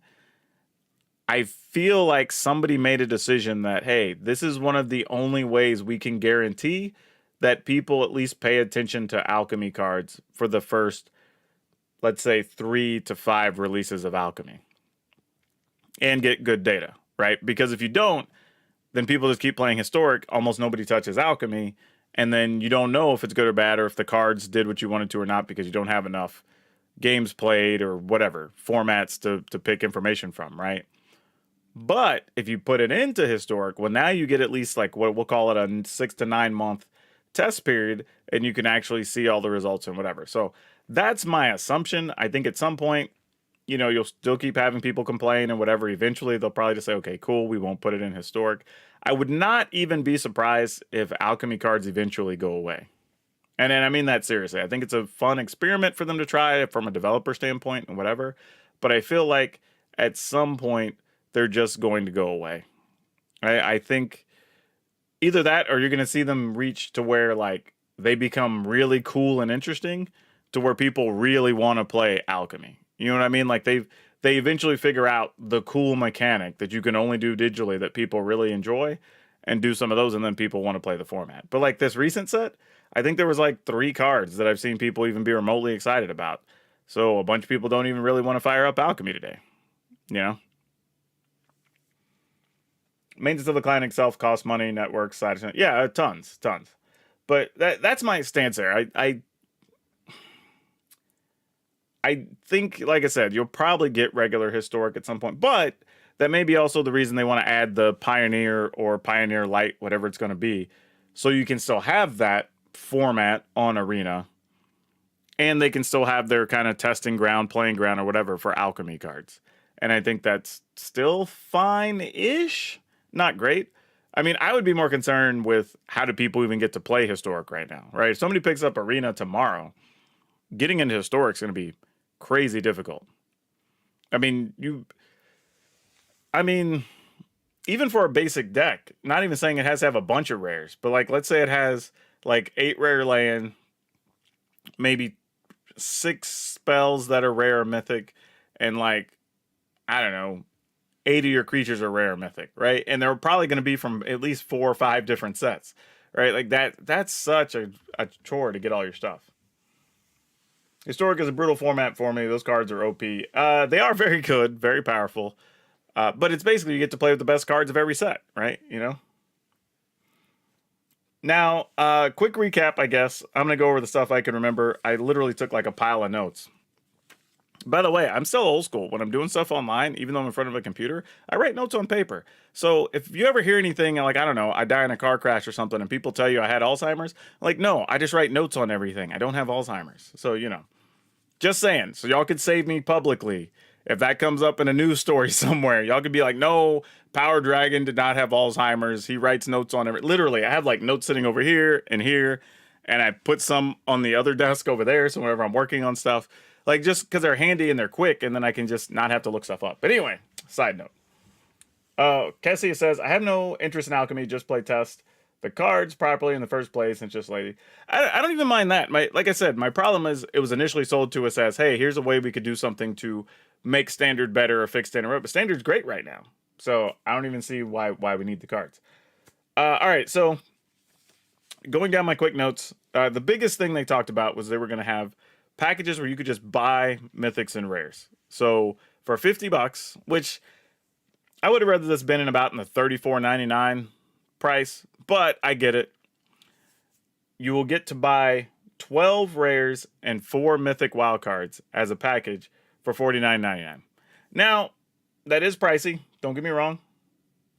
I feel like somebody made a decision that, hey, this is one of the only ways we can guarantee that people at least pay attention to Alchemy cards for the first, let's say, 3 to 5 releases of Alchemy and get good data, right? Because if you don't, then people just keep playing historic. Almost nobody touches Alchemy. And then you don't know if it's good or bad or if the cards did what you wanted to or not because you don't have enough games played or whatever, formats to pick information from, right? But if you put it into historic, well, now you get at least like what we'll call it a 6 to 9 month test period, and you can actually see all the results and whatever. So that's my assumption. I think at some point, you know, you'll still keep having people complain and whatever. Eventually, they'll probably just say, okay, cool, we won't put it in historic. I would not even be surprised if Alchemy cards eventually go away. And I mean that seriously. I think it's a fun experiment for them to try from a developer standpoint and whatever. But I feel like at some point they're just going to go away. I think either that or you're going to see them reach to where like they become really cool and interesting to where people really want to play Alchemy. You know what I mean? Like they eventually figure out the cool mechanic that you can only do digitally that people really enjoy and do some of those, and then people want to play the format. But like this recent set, I think there was like 3 cards that I've seen people even be remotely excited about. So a bunch of people don't even really want to fire up Alchemy today. You know? Maintenance of the client itself costs money, network, side, yeah, tons. But that's my stance there. I think, like I said, you'll probably get regular historic at some point, but that may be also the reason they want to add the Pioneer or Pioneer Light, whatever it's going to be, so you can still have that format on Arena, and they can still have their kind of testing ground, playing ground, or whatever for Alchemy cards. And I think that's still fine-ish. Not great. I mean, I would be more concerned with how do people even get to play Historic right now, right? If somebody picks up Arena tomorrow, getting into Historic is going to be crazy difficult. I mean, even for a basic deck, not even saying it has to have a bunch of rares, but like, let's say it has like 8 rare land, maybe 6 spells that are rare or mythic, and like, I don't know, 80 of your creatures are rare or mythic, right? And they're probably going to be from at least 4 or 5 different sets, right? Like that's such a chore to get all your stuff. Historic is a brutal format for me. Those cards are OP. They are very good, very powerful. But it's basically you get to play with the best cards of every set, right? You know? Now, quick recap, I guess. I'm going to go over the stuff I can remember. I literally took like a pile of notes. By the way, I'm still old school. When I'm doing stuff online, even though I'm in front of a computer, I write notes on paper. So if you ever hear anything like, I don't know, I die in a car crash or something and people tell you I had Alzheimer's, like, no, I just write notes on everything. I don't have Alzheimer's. So, you know, just saying. So y'all could save me publicly. If that comes up in a news story somewhere, y'all could be like, no, PowrDragn did not have Alzheimer's. He writes notes on every. Literally, I have like notes sitting over here, and I put some on the other desk over there. So whenever I'm working on stuff, like just because they're handy and they're quick, and then I can just not have to look stuff up. But anyway, side note. Cassie says, I have no interest in Alchemy, just play test the cards properly in the first place, and just lady. I don't even mind that. Like I said, my problem is it was initially sold to us as, hey, here's a way we could do something to make standard better or fix standard, but standard's great right now. So I don't even see why we need the cards. All right, so going down my quick notes, the biggest thing they talked about was they were going to have packages where you could just buy mythics and rares. So for $50, which I would have rather this been in about in the $34.99 price, but I get it. You will get to buy 12 rares and 4 mythic wild cards as a package for $49.99. Now, that is pricey. Don't get me wrong.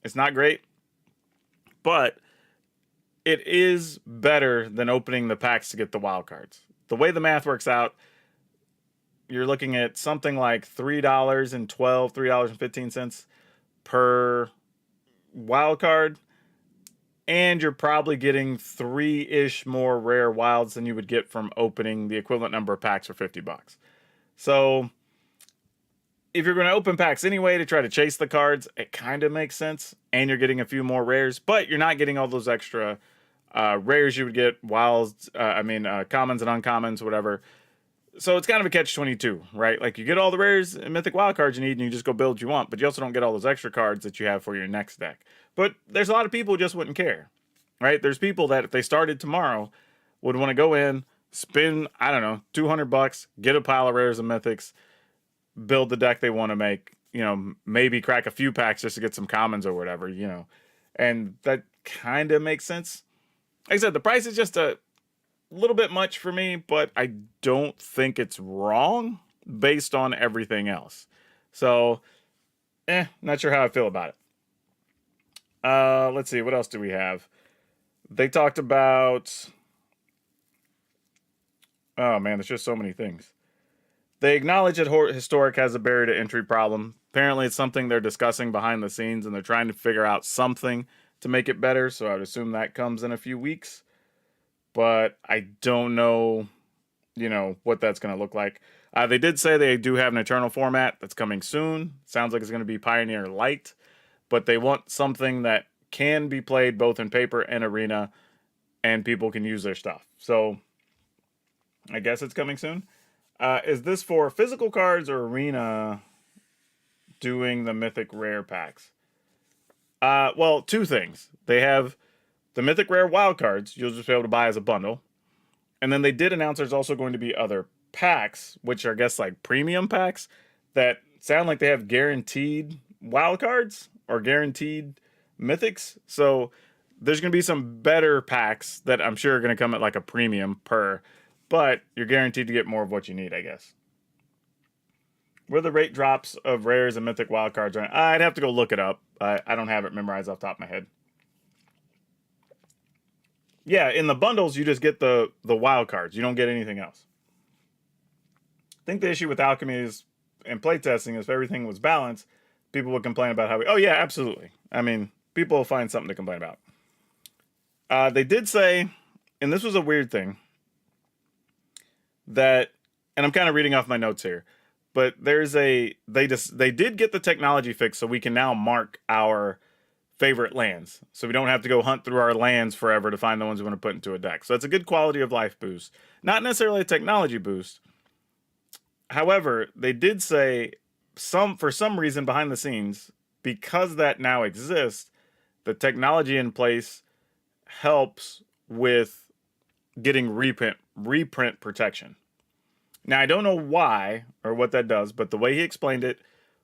It's not great, but it is better than opening the packs to get the wild cards. The way the math works out, you're looking at something like $3.15 per wild card, and you're probably getting 3-ish more rare wilds than you would get from opening the equivalent number of packs for $50. So if you're going to open packs anyway to try to chase the cards, it kind of makes sense, and you're getting a few more rares, but you're not getting all those extra rares you would get, wilds, commons and uncommons, whatever. So it's kind of a catch-22, right? Like you get all the rares and mythic wild cards you need, and you just go build what you want, but you also don't get all those extra cards that you have for your next deck. But there's a lot of people who just wouldn't care, right? There's people that if they started tomorrow would want to go in, spend, I don't know, $200, get a pile of rares and mythics, build the deck they want to make, you know, maybe crack a few packs just to get some commons or whatever, you know. And that kind of makes sense. Like I said, the price is just a little bit much for me, but I don't think it's wrong based on everything else. So, not sure how I feel about it. Let's see, what else do we have? They talked about... Oh man, there's just so many things. They acknowledge that Historic has a barrier to entry problem. Apparently it's something they're discussing behind the scenes, and they're trying to figure out something to make it better, so I would assume that comes in a few weeks. but I don't know, what that's going to look like. They did say they do have an Eternal format that's coming soon. Sounds like it's going to be Pioneer Light, but they want something that can be played both in paper and arena, and people can use their stuff. So I guess it's coming soon. Is this for physical cards or arena doing the Mythic Rare packs? Well, two things. They have the Mythic Rare wild cards you'll just be able to buy as a bundle. And then they did announce there's also going to be other packs, which are, I guess, like premium packs that sound like they have guaranteed wild cards or guaranteed mythics. So there's going to be some better packs that I'm sure are going to come at like a premium per, but you're guaranteed to get more of what you need, I guess. Where the rate drops of rares and mythic wild cards are, I'd have to go look it up. I don't have it memorized off the top of my head. Yeah, in the bundles, you just get the wild cards. You don't get anything else. I think the issue with Alchemy is, and playtesting, is if everything was balanced, people would complain about how oh yeah, absolutely. I mean, people will find something to complain about. They did say, and this was a weird thing, that, and I'm kind of reading off my notes here, but they did get the technology fixed so we can now mark our favorite lands. So we don't have to go hunt through our lands forever to find the ones we want to put into a deck. So that's a good quality of life boost. Not necessarily a technology boost. However, they did say for some reason behind the scenes, because that now exists, the technology in place helps with getting reprint protection. Now, I don't know why or what that does, but the way he explained it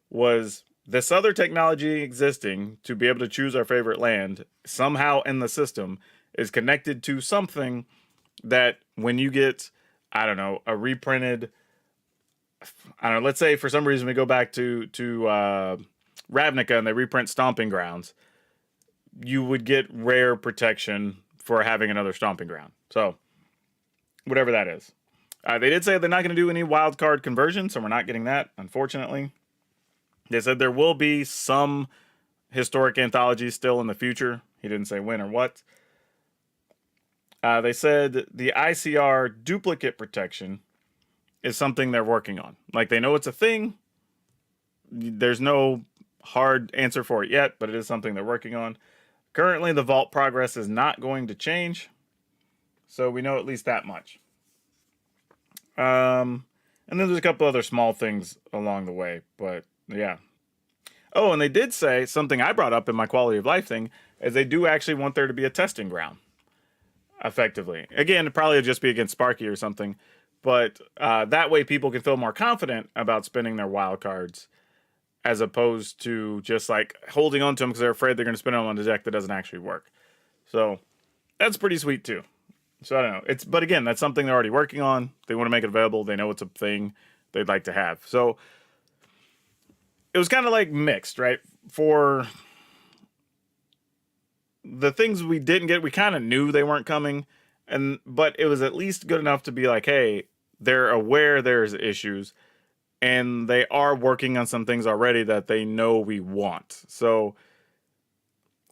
was this other technology existing to be able to choose our favorite land somehow in the system is connected to something that when you get, I don't know, a reprinted, I don't know, let's say for some reason we go back to Ravnica and they reprint Stomping Grounds, you would get rare protection for having another Stomping Ground. So, whatever that is. They did say they're not going to do any wild card conversion, so we're not getting that, unfortunately. They said there will be some historic anthologies still in the future. He didn't say when or what. They said the ICR duplicate protection is something they're working on. Like, they know it's a thing. There's no hard answer for it yet, but it is something they're working on. Currently, the vault progress is not going to change, so we know at least that much. And then there's a couple other small things along the way, but yeah. Oh, and they did say something I brought up in my quality of life thing, is they do actually want there to be a testing ground, effectively. Again, it probably would just be against Sparky or something, but that way people can feel more confident about spending their wild cards, as opposed to just like holding on to them because they're afraid they're going to spend them on a deck that doesn't actually work. So that's pretty sweet too. So I don't know. But again, that's something they're already working on. They want to make it available. They know it's a thing they'd like to have. So it was kind of like mixed, right? For the things we didn't get, we kind of knew they weren't coming, but it was at least good enough to be like, hey, they're aware there's issues, and they are working on some things already that they know we want. So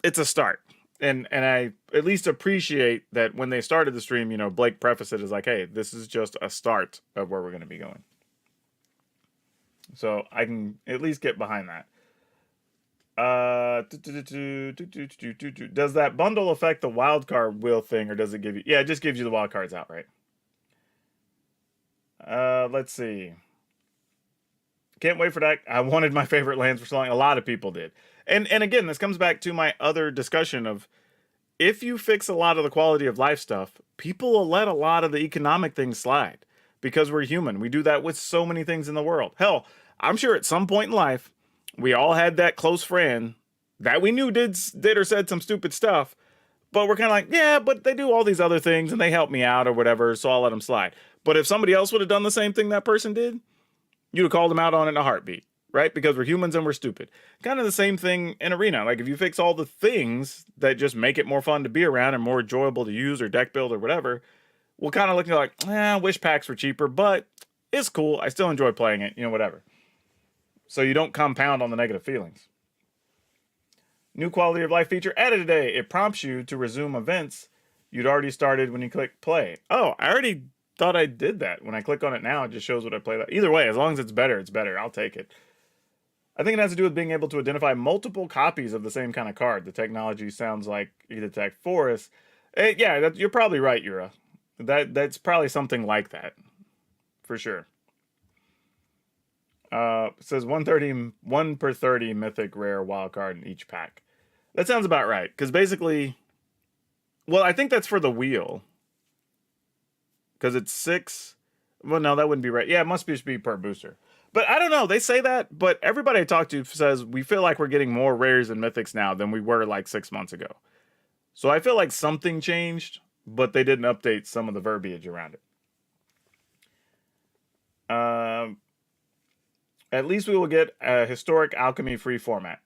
it's a start. And I at least appreciate that when they started the stream, Blake prefaced it as like, hey, this is just a start of where we're going to be going. So I can at least get behind that. Does that bundle affect the wildcard wheel thing, or does it give you... Yeah, it just gives you the wild cards outright. Let's see. Can't wait for that. I wanted my favorite lands for so long. A lot of people did. And again, this comes back to my other discussion of, if you fix a lot of the quality of life stuff, people will let a lot of the economic things slide. Because we're human. We do that with so many things in the world. Hell, I'm sure at some point in life, we all had that close friend that we knew did or said some stupid stuff, but we're kind of like, yeah, but they do all these other things and they help me out or whatever, so I'll let them slide. But if somebody else would have done the same thing that person did, you'd have called them out on it in a heartbeat, right? Because we're humans and we're stupid. Kind of the same thing in Arena. Like, if you fix all the things that just make it more fun to be around and more enjoyable to use or deck build or whatever, we'll kind of look like, I wish packs were cheaper, but it's cool. I still enjoy playing it, whatever. So you don't compound on the negative feelings. New quality of life feature added today. It prompts you to resume events You'd already started when you click play. Oh, I already thought I did that. When I click on it now, it just shows what I played. Either way, as long as it's better, it's better. I'll take it. I think it has to do with being able to identify multiple copies of the same kind of card. The technology sounds like you detect forests. Yeah, you're probably right, Yura. That's probably something like that, for sure. It says 1 per 30 mythic rare wild card in each pack. That sounds about right, because basically, well, I think that's for the wheel, because it's 6. Well, no, that wouldn't be right. Yeah, it must just be per booster. But I don't know. They say that, but everybody I talk to says we feel like we're getting more rares and mythics now than we were like 6 months ago. So I feel like something changed, but they didn't update some of the verbiage around it. At least we will get a historic Alchemy free format.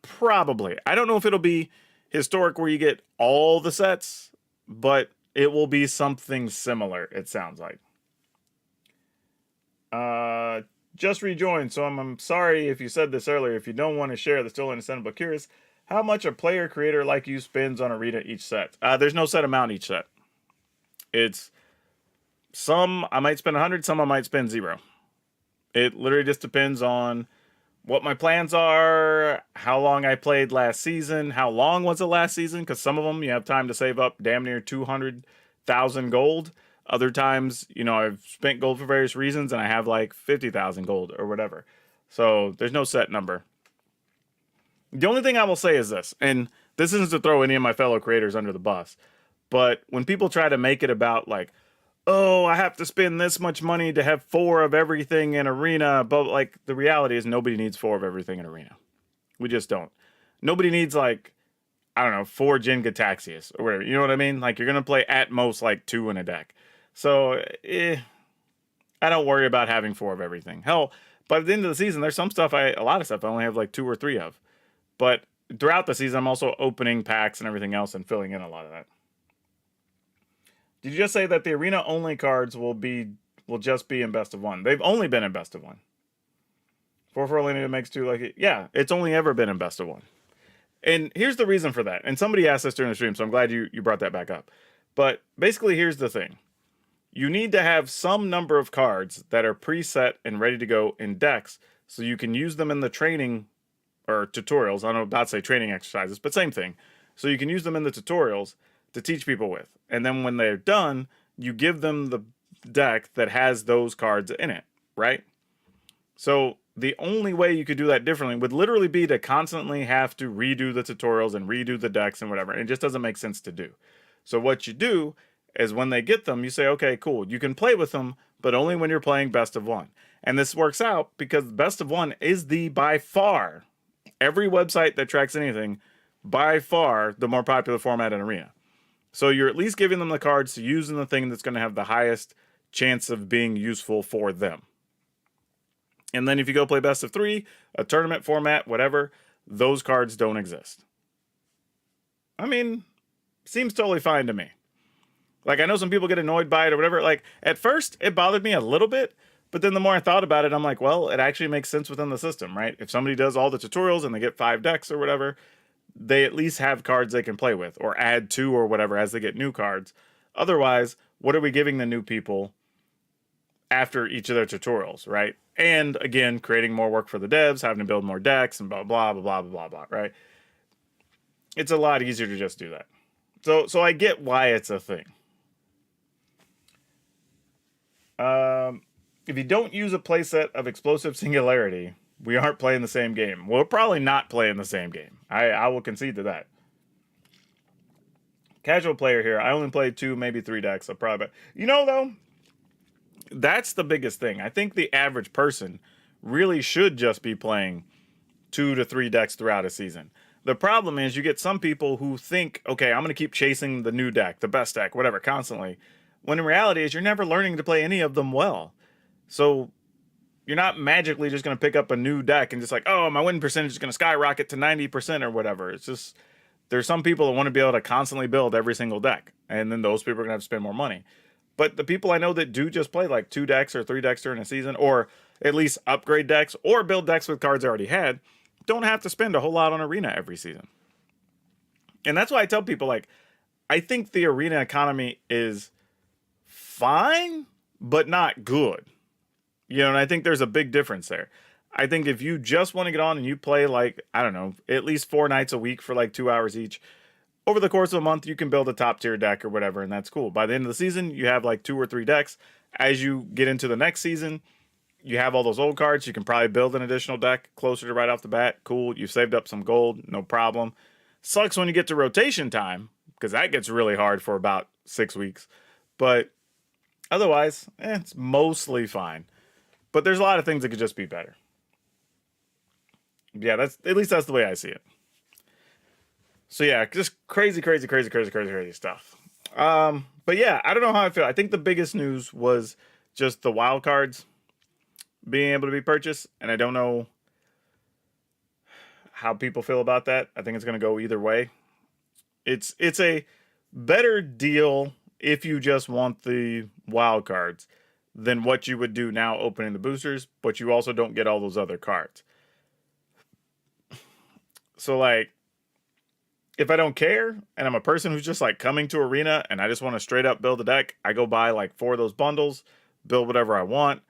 Probably. I don't know if it'll be historic where you get all the sets, but it will be something similar, it sounds like. Just rejoined, so I'm sorry if you said this earlier. If you don't want to share, that's still incentive, but curious how much a player creator like you spends on Arena each set. There's no set amount each set. It's some I might spend 100, some I might spend 0. It literally just depends on what my plans are, how long I played last season, how long was it last season, because some of them you have time to save up damn near 200,000 gold. Other times, you know, I've spent gold for various reasons and I have like 50,000 gold or whatever. So there's no set number. The only thing I will say is this, and this isn't to throw any of my fellow creators under the bus, but when people try to make it about like, oh, I have to spend this much money to have 4 of everything in Arena, but like the reality is nobody needs 4 of everything in Arena. We just don't. Nobody needs like, I don't know, 4 Jin Gataxias or whatever. You know what I mean? Like you're going to play at most like 2 in a deck. So, I don't worry about having 4 of everything. Hell, by the end of the season, there's some stuff a lot of stuff I only have like 2 or 3 of. But throughout the season, I'm also opening packs and everything else and filling in a lot of that. Did you just say that the arena only cards will just be in best of 1? They've only been in best of 1. 4 for Lineage makes 2 like yeah, it's only ever been in best of 1. And here's the reason for that. And somebody asked this during the stream, so I'm glad you brought that back up. But basically, here's the thing. You need to have some number of cards that are preset and ready to go in decks so you can use them in the training or tutorials. I don't know about to say training exercises, but same thing. So you can use them in the tutorials to teach people with. And then when they're done, you give them the deck that has those cards in it, right? So the only way you could do that differently would literally be to constantly have to redo the tutorials and redo the decks and whatever. It just doesn't make sense to do. So what you do is when they get them, you say, okay, cool, you can play with them, but only when you're playing best of 1. And this works out because best of 1 is by far, every website that tracks anything, by far the more popular format in Arena. So you're at least giving them the cards to use in the thing that's going to have the highest chance of being useful for them. And then if you go play best of 3, a tournament format, whatever, those cards don't exist. I mean, seems totally fine to me. Like, I know some people get annoyed by it or whatever. Like, at first, it bothered me a little bit. But then the more I thought about it, I'm like, well, it actually makes sense within the system, right? If somebody does all the tutorials and they get 5 decks or whatever, they at least have cards they can play with. Or add 2 or whatever as they get new cards. Otherwise, what are we giving the new people after each of their tutorials, right? And, again, creating more work for the devs, having to build more decks, and blah, blah, blah, blah, blah, blah, right? It's a lot easier to just do that. So I get why it's a thing. If you don't use a playset of Explosive Singularity, we aren't playing the same game. We're probably not playing the same game. I will concede to that. Casual player here. I only played 2, maybe 3 decks. So probably, you know, though, that's the biggest thing. I think the average person really should just be playing 2 to 3 decks throughout a season. The problem is you get some people who think, okay, I'm going to keep chasing the new deck, the best deck, whatever, constantly. When in reality is you're never learning to play any of them well. So you're not magically just going to pick up a new deck and just like, oh, my win percentage is going to skyrocket to 90% or whatever. It's just, there's some people that want to be able to constantly build every single deck. And then those people are going to have to spend more money. But the people I know that do just play like 2 decks or 3 decks during a season, or at least upgrade decks or build decks with cards I already had, don't have to spend a whole lot on Arena every season. And that's why I tell people, like, I think the arena economy is fine, but not good. You know, and I think there's a big difference there. I think if you just want to get on and you play like, I don't know, at least 4 nights a week for like 2 hours each, over the course of a month, you can build a top tier deck or whatever, and that's cool. By the end of the season, you have like 2 or 3 decks. As you get into the next season, you have all those old cards. You can probably build an additional deck closer to right off the bat. Cool. You've saved up some gold. No problem. Sucks when you get to rotation time, because that gets really hard for about 6 weeks. But otherwise, it's mostly fine. But there's a lot of things that could just be better. Yeah, that's at least that's the way I see it. So yeah, just crazy stuff. But yeah, I don't know how I feel. I think the biggest news was just the wild cards being able to be purchased, and I don't know how people feel about that. I think it's going to go either way. It's a better deal if you just want the wild cards than what you would do now opening the boosters, but you also don't get all those other cards. So like, if I don't care and I'm a person who's just like coming to Arena and I just want to straight up build a deck, I go buy like 4 of those bundles, build whatever I want.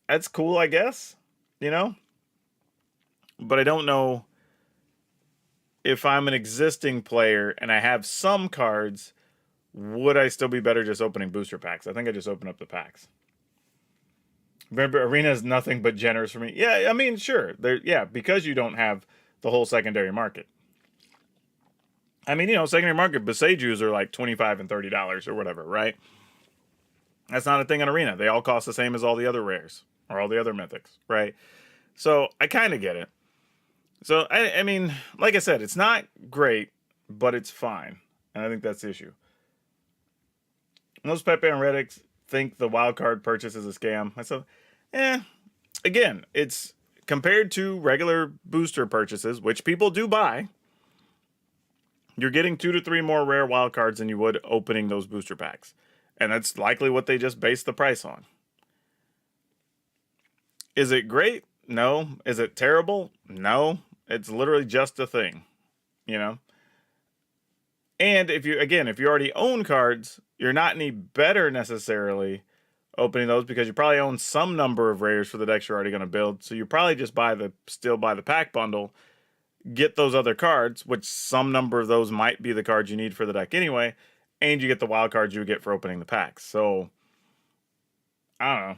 That's cool, I guess, you know? But I don't know if I'm an existing player and I have some cards, would I still be better just opening booster packs? I think I just open up the packs. Remember, Arena is nothing but generous for me. Yeah, I mean, sure. Yeah, because you don't have the whole secondary market. I mean, you know, secondary market Besejus are like $25 and $30 or whatever, right? That's not a thing in Arena. They all cost the same as all the other rares or all the other mythics, right? So I kind of get it. So, I mean, like I said, it's not great, but it's fine. And I think that's the issue. Most Pepe and Reddicks think the wildcard purchase is a scam. I said, again, it's compared to regular booster purchases, which people do buy. You're getting 2 to 3 more rare wildcards than you would opening those booster packs. And that's likely what they just based the price on. Is it great? No. Is it terrible? No. It's literally just a thing, you know? And if you already own cards, you're not any better necessarily opening those because you probably own some number of rares for the decks you're already going to build. So you probably just still buy the pack bundle, get those other cards, which some number of those might be the cards you need for the deck anyway, and you get the wild cards you would get for opening the packs. So, I don't know.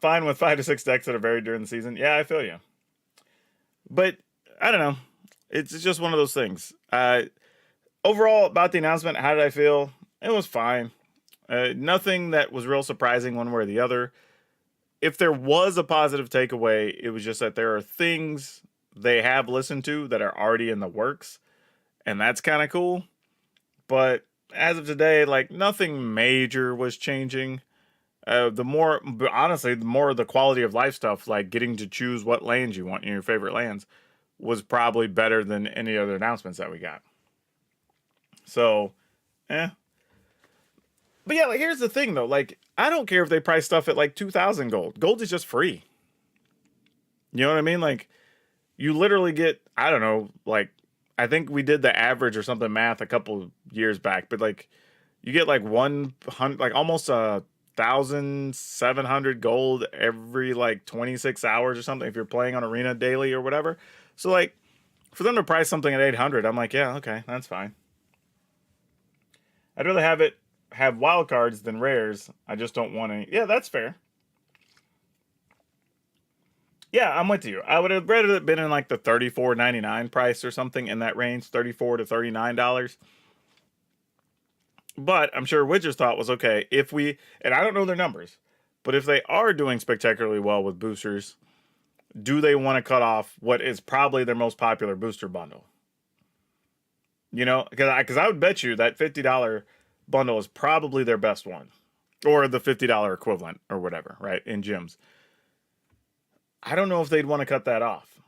Fine with 5 to 6 decks that are varied during the season. Yeah, I feel you. But, I don't know. It's just one of those things. Overall, about the announcement, how did I feel? It was fine. Nothing that was real surprising one way or the other. If there was a positive takeaway, it was just that there are things they have listened to that are already in the works. And that's kind of cool. But as of today, like nothing major was changing. The more the quality of life stuff, like getting to choose what lands you want in your favorite lands, was probably better than any other announcements that we got. So, But yeah, like here's the thing though, like I don't care if they price stuff at like 2,000 gold. Gold is just free. You know what I mean? Like you literally get, I don't know, like I think we did the average or something math a couple of years back, but like you get like 100, like almost 1,700 gold every like 26 hours or something if you're playing on Arena daily or whatever. So like for them to price something at 800, I'm like, yeah, okay, that's fine. I'd rather have wild cards than rares. I just don't want any. Yeah, that's fair. Yeah, I'm with you. I would have rather it been in like the $34.99 price or something in that range, $34 to $39. But I'm sure Witcher's thought was okay if we, and I don't know their numbers, but if they are doing spectacularly well with boosters, do they want to cut off what is probably their most popular booster bundle? You know, because I would bet you that $50 bundle is probably their best one, or the $50 equivalent or whatever, right, in gyms. I don't know if they'd want to cut that off.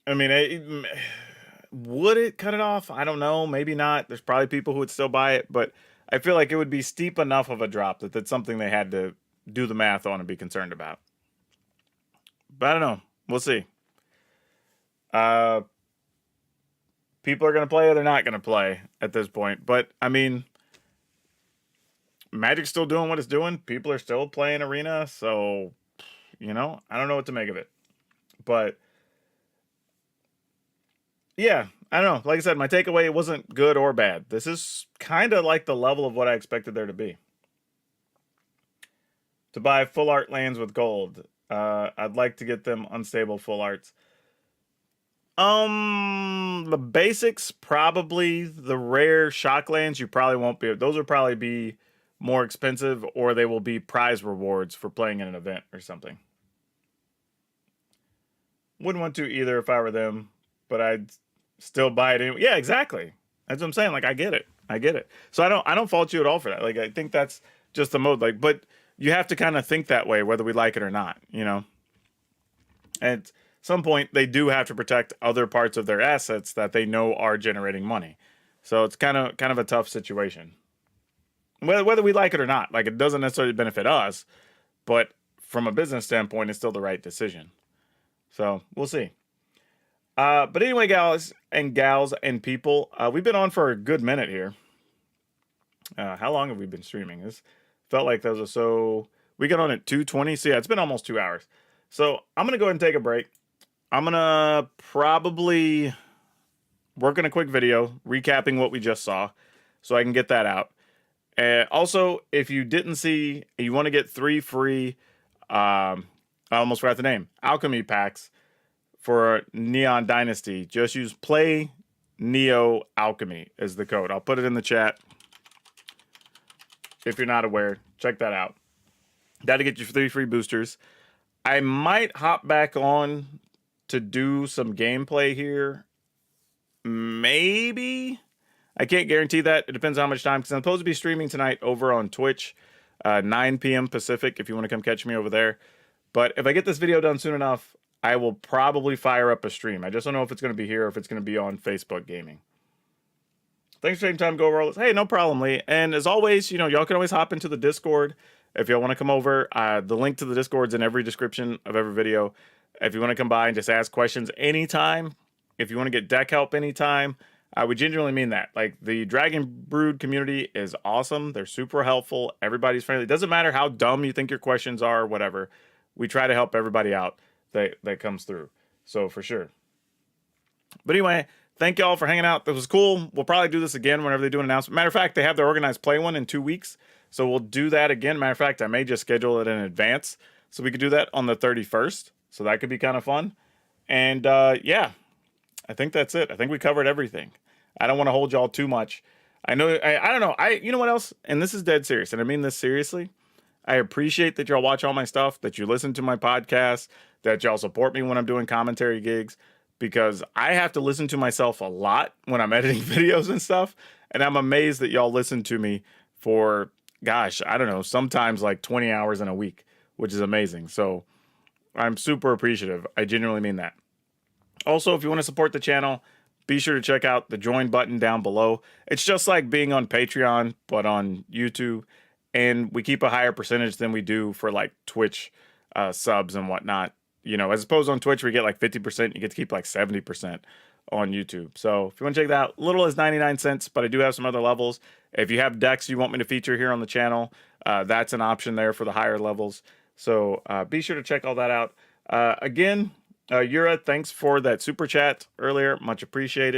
I mean, would it cut it off? I don't know. Maybe not. There's probably people who would still buy it, but I feel like it would be steep enough of a drop that that's something they had to do the math on and be concerned about. But I don't know. We'll see. people are going to play or they're not going to play at this point. But, I mean, Magic's still doing what it's doing. People are still playing Arena. So, you know, I don't know what to make of it. But, yeah, I don't know. Like I said, my takeaway wasn't good or bad. This is kind of like the level of what I expected there to be. To buy full art lands with gold. I'd like to get them unstable full arts. The basics, probably the rare shock lands, you probably won't be. Those will probably be more expensive, or they will be prize rewards for playing in an event or something. Wouldn't want to either if I were them, but I'd still buy it anyway. Yeah, exactly. That's what I'm saying. Like, I get it. I get it. So I don't fault you at all for that. Like, I think that's just the mode. Like, but you have to kind of think that way, whether we like it or not, you know? And at some point, they do have to protect other parts of their assets that they know are generating money. So it's kind of a tough situation. Whether we like it or not, like, it doesn't necessarily benefit us, but from a business standpoint, it's still the right decision. So we'll see. But anyway, gals and people, we've been on for a good minute here. How long have we been streaming? This felt like those are so. We got on at 2:20. So yeah, it's been almost 2 hours. So I'm gonna go ahead and take a break. I'm gonna probably work on a quick video recapping what we just saw, so I can get that out. Also, if you didn't see, you want to get 3 free. I almost forgot the name. Alchemy packs for Neon Dynasty. Just use Play Neo Alchemy as the code. I'll put it in the chat. If you're not aware, check that out. That'll get you 3 free boosters. I might hop back on to do some gameplay here. Maybe. I can't guarantee that. It depends on how much time, because I'm supposed to be streaming tonight over on Twitch, 9 p.m. Pacific, if you want to come catch me over there. But if I get this video done soon enough, I will probably fire up a stream. I just don't know if it's going to be here or if it's going to be on Facebook Gaming. Thanks for taking time to go over all this. Hey, no problem, Lee. And as always, you know, y'all can always hop into the Discord if y'all want to come over. The link to the Discord's in every description of every video. If you want to come by and just ask questions anytime, if you want to get deck help anytime, I would genuinely mean that. Like, the Dragon Brood community is awesome. They're super helpful. Everybody's friendly. It doesn't matter how dumb you think your questions are or whatever. We try to help everybody out that comes through. So, for sure. But anyway, thank y'all for hanging out. That was cool. We'll probably do this again whenever they do an announcement. Matter of fact, they have their organized play one in 2 weeks. So we'll do that again. Matter of fact, I may just schedule it in advance, so we could do that on the 31st. So that could be kind of fun. And yeah, I think that's it. I think we covered everything. I don't want to hold y'all too much. I know, I don't know. You know what else? And this is dead serious, and I mean this seriously. I appreciate that y'all watch all my stuff, that you listen to my podcast, that y'all support me when I'm doing commentary gigs, because I have to listen to myself a lot when I'm editing videos and stuff. And I'm amazed that y'all listen to me for, gosh, I don't know, sometimes like 20 hours in a week, which is amazing. So I'm super appreciative. I genuinely mean that. Also, if you want to support the channel, be sure to check out the join button down below. It's just like being on Patreon, but on YouTube. And we keep a higher percentage than we do for like Twitch subs and whatnot. You know, as opposed on Twitch, we get like 50%. You get to keep like 70% on YouTube. So if you want to check that out, little as 99 cents, but I do have some other levels. If you have decks you want me to feature here on the channel, that's an option there for the higher levels. So be sure to check all that out. Again, Yura, thanks for that super chat earlier. Much appreciated.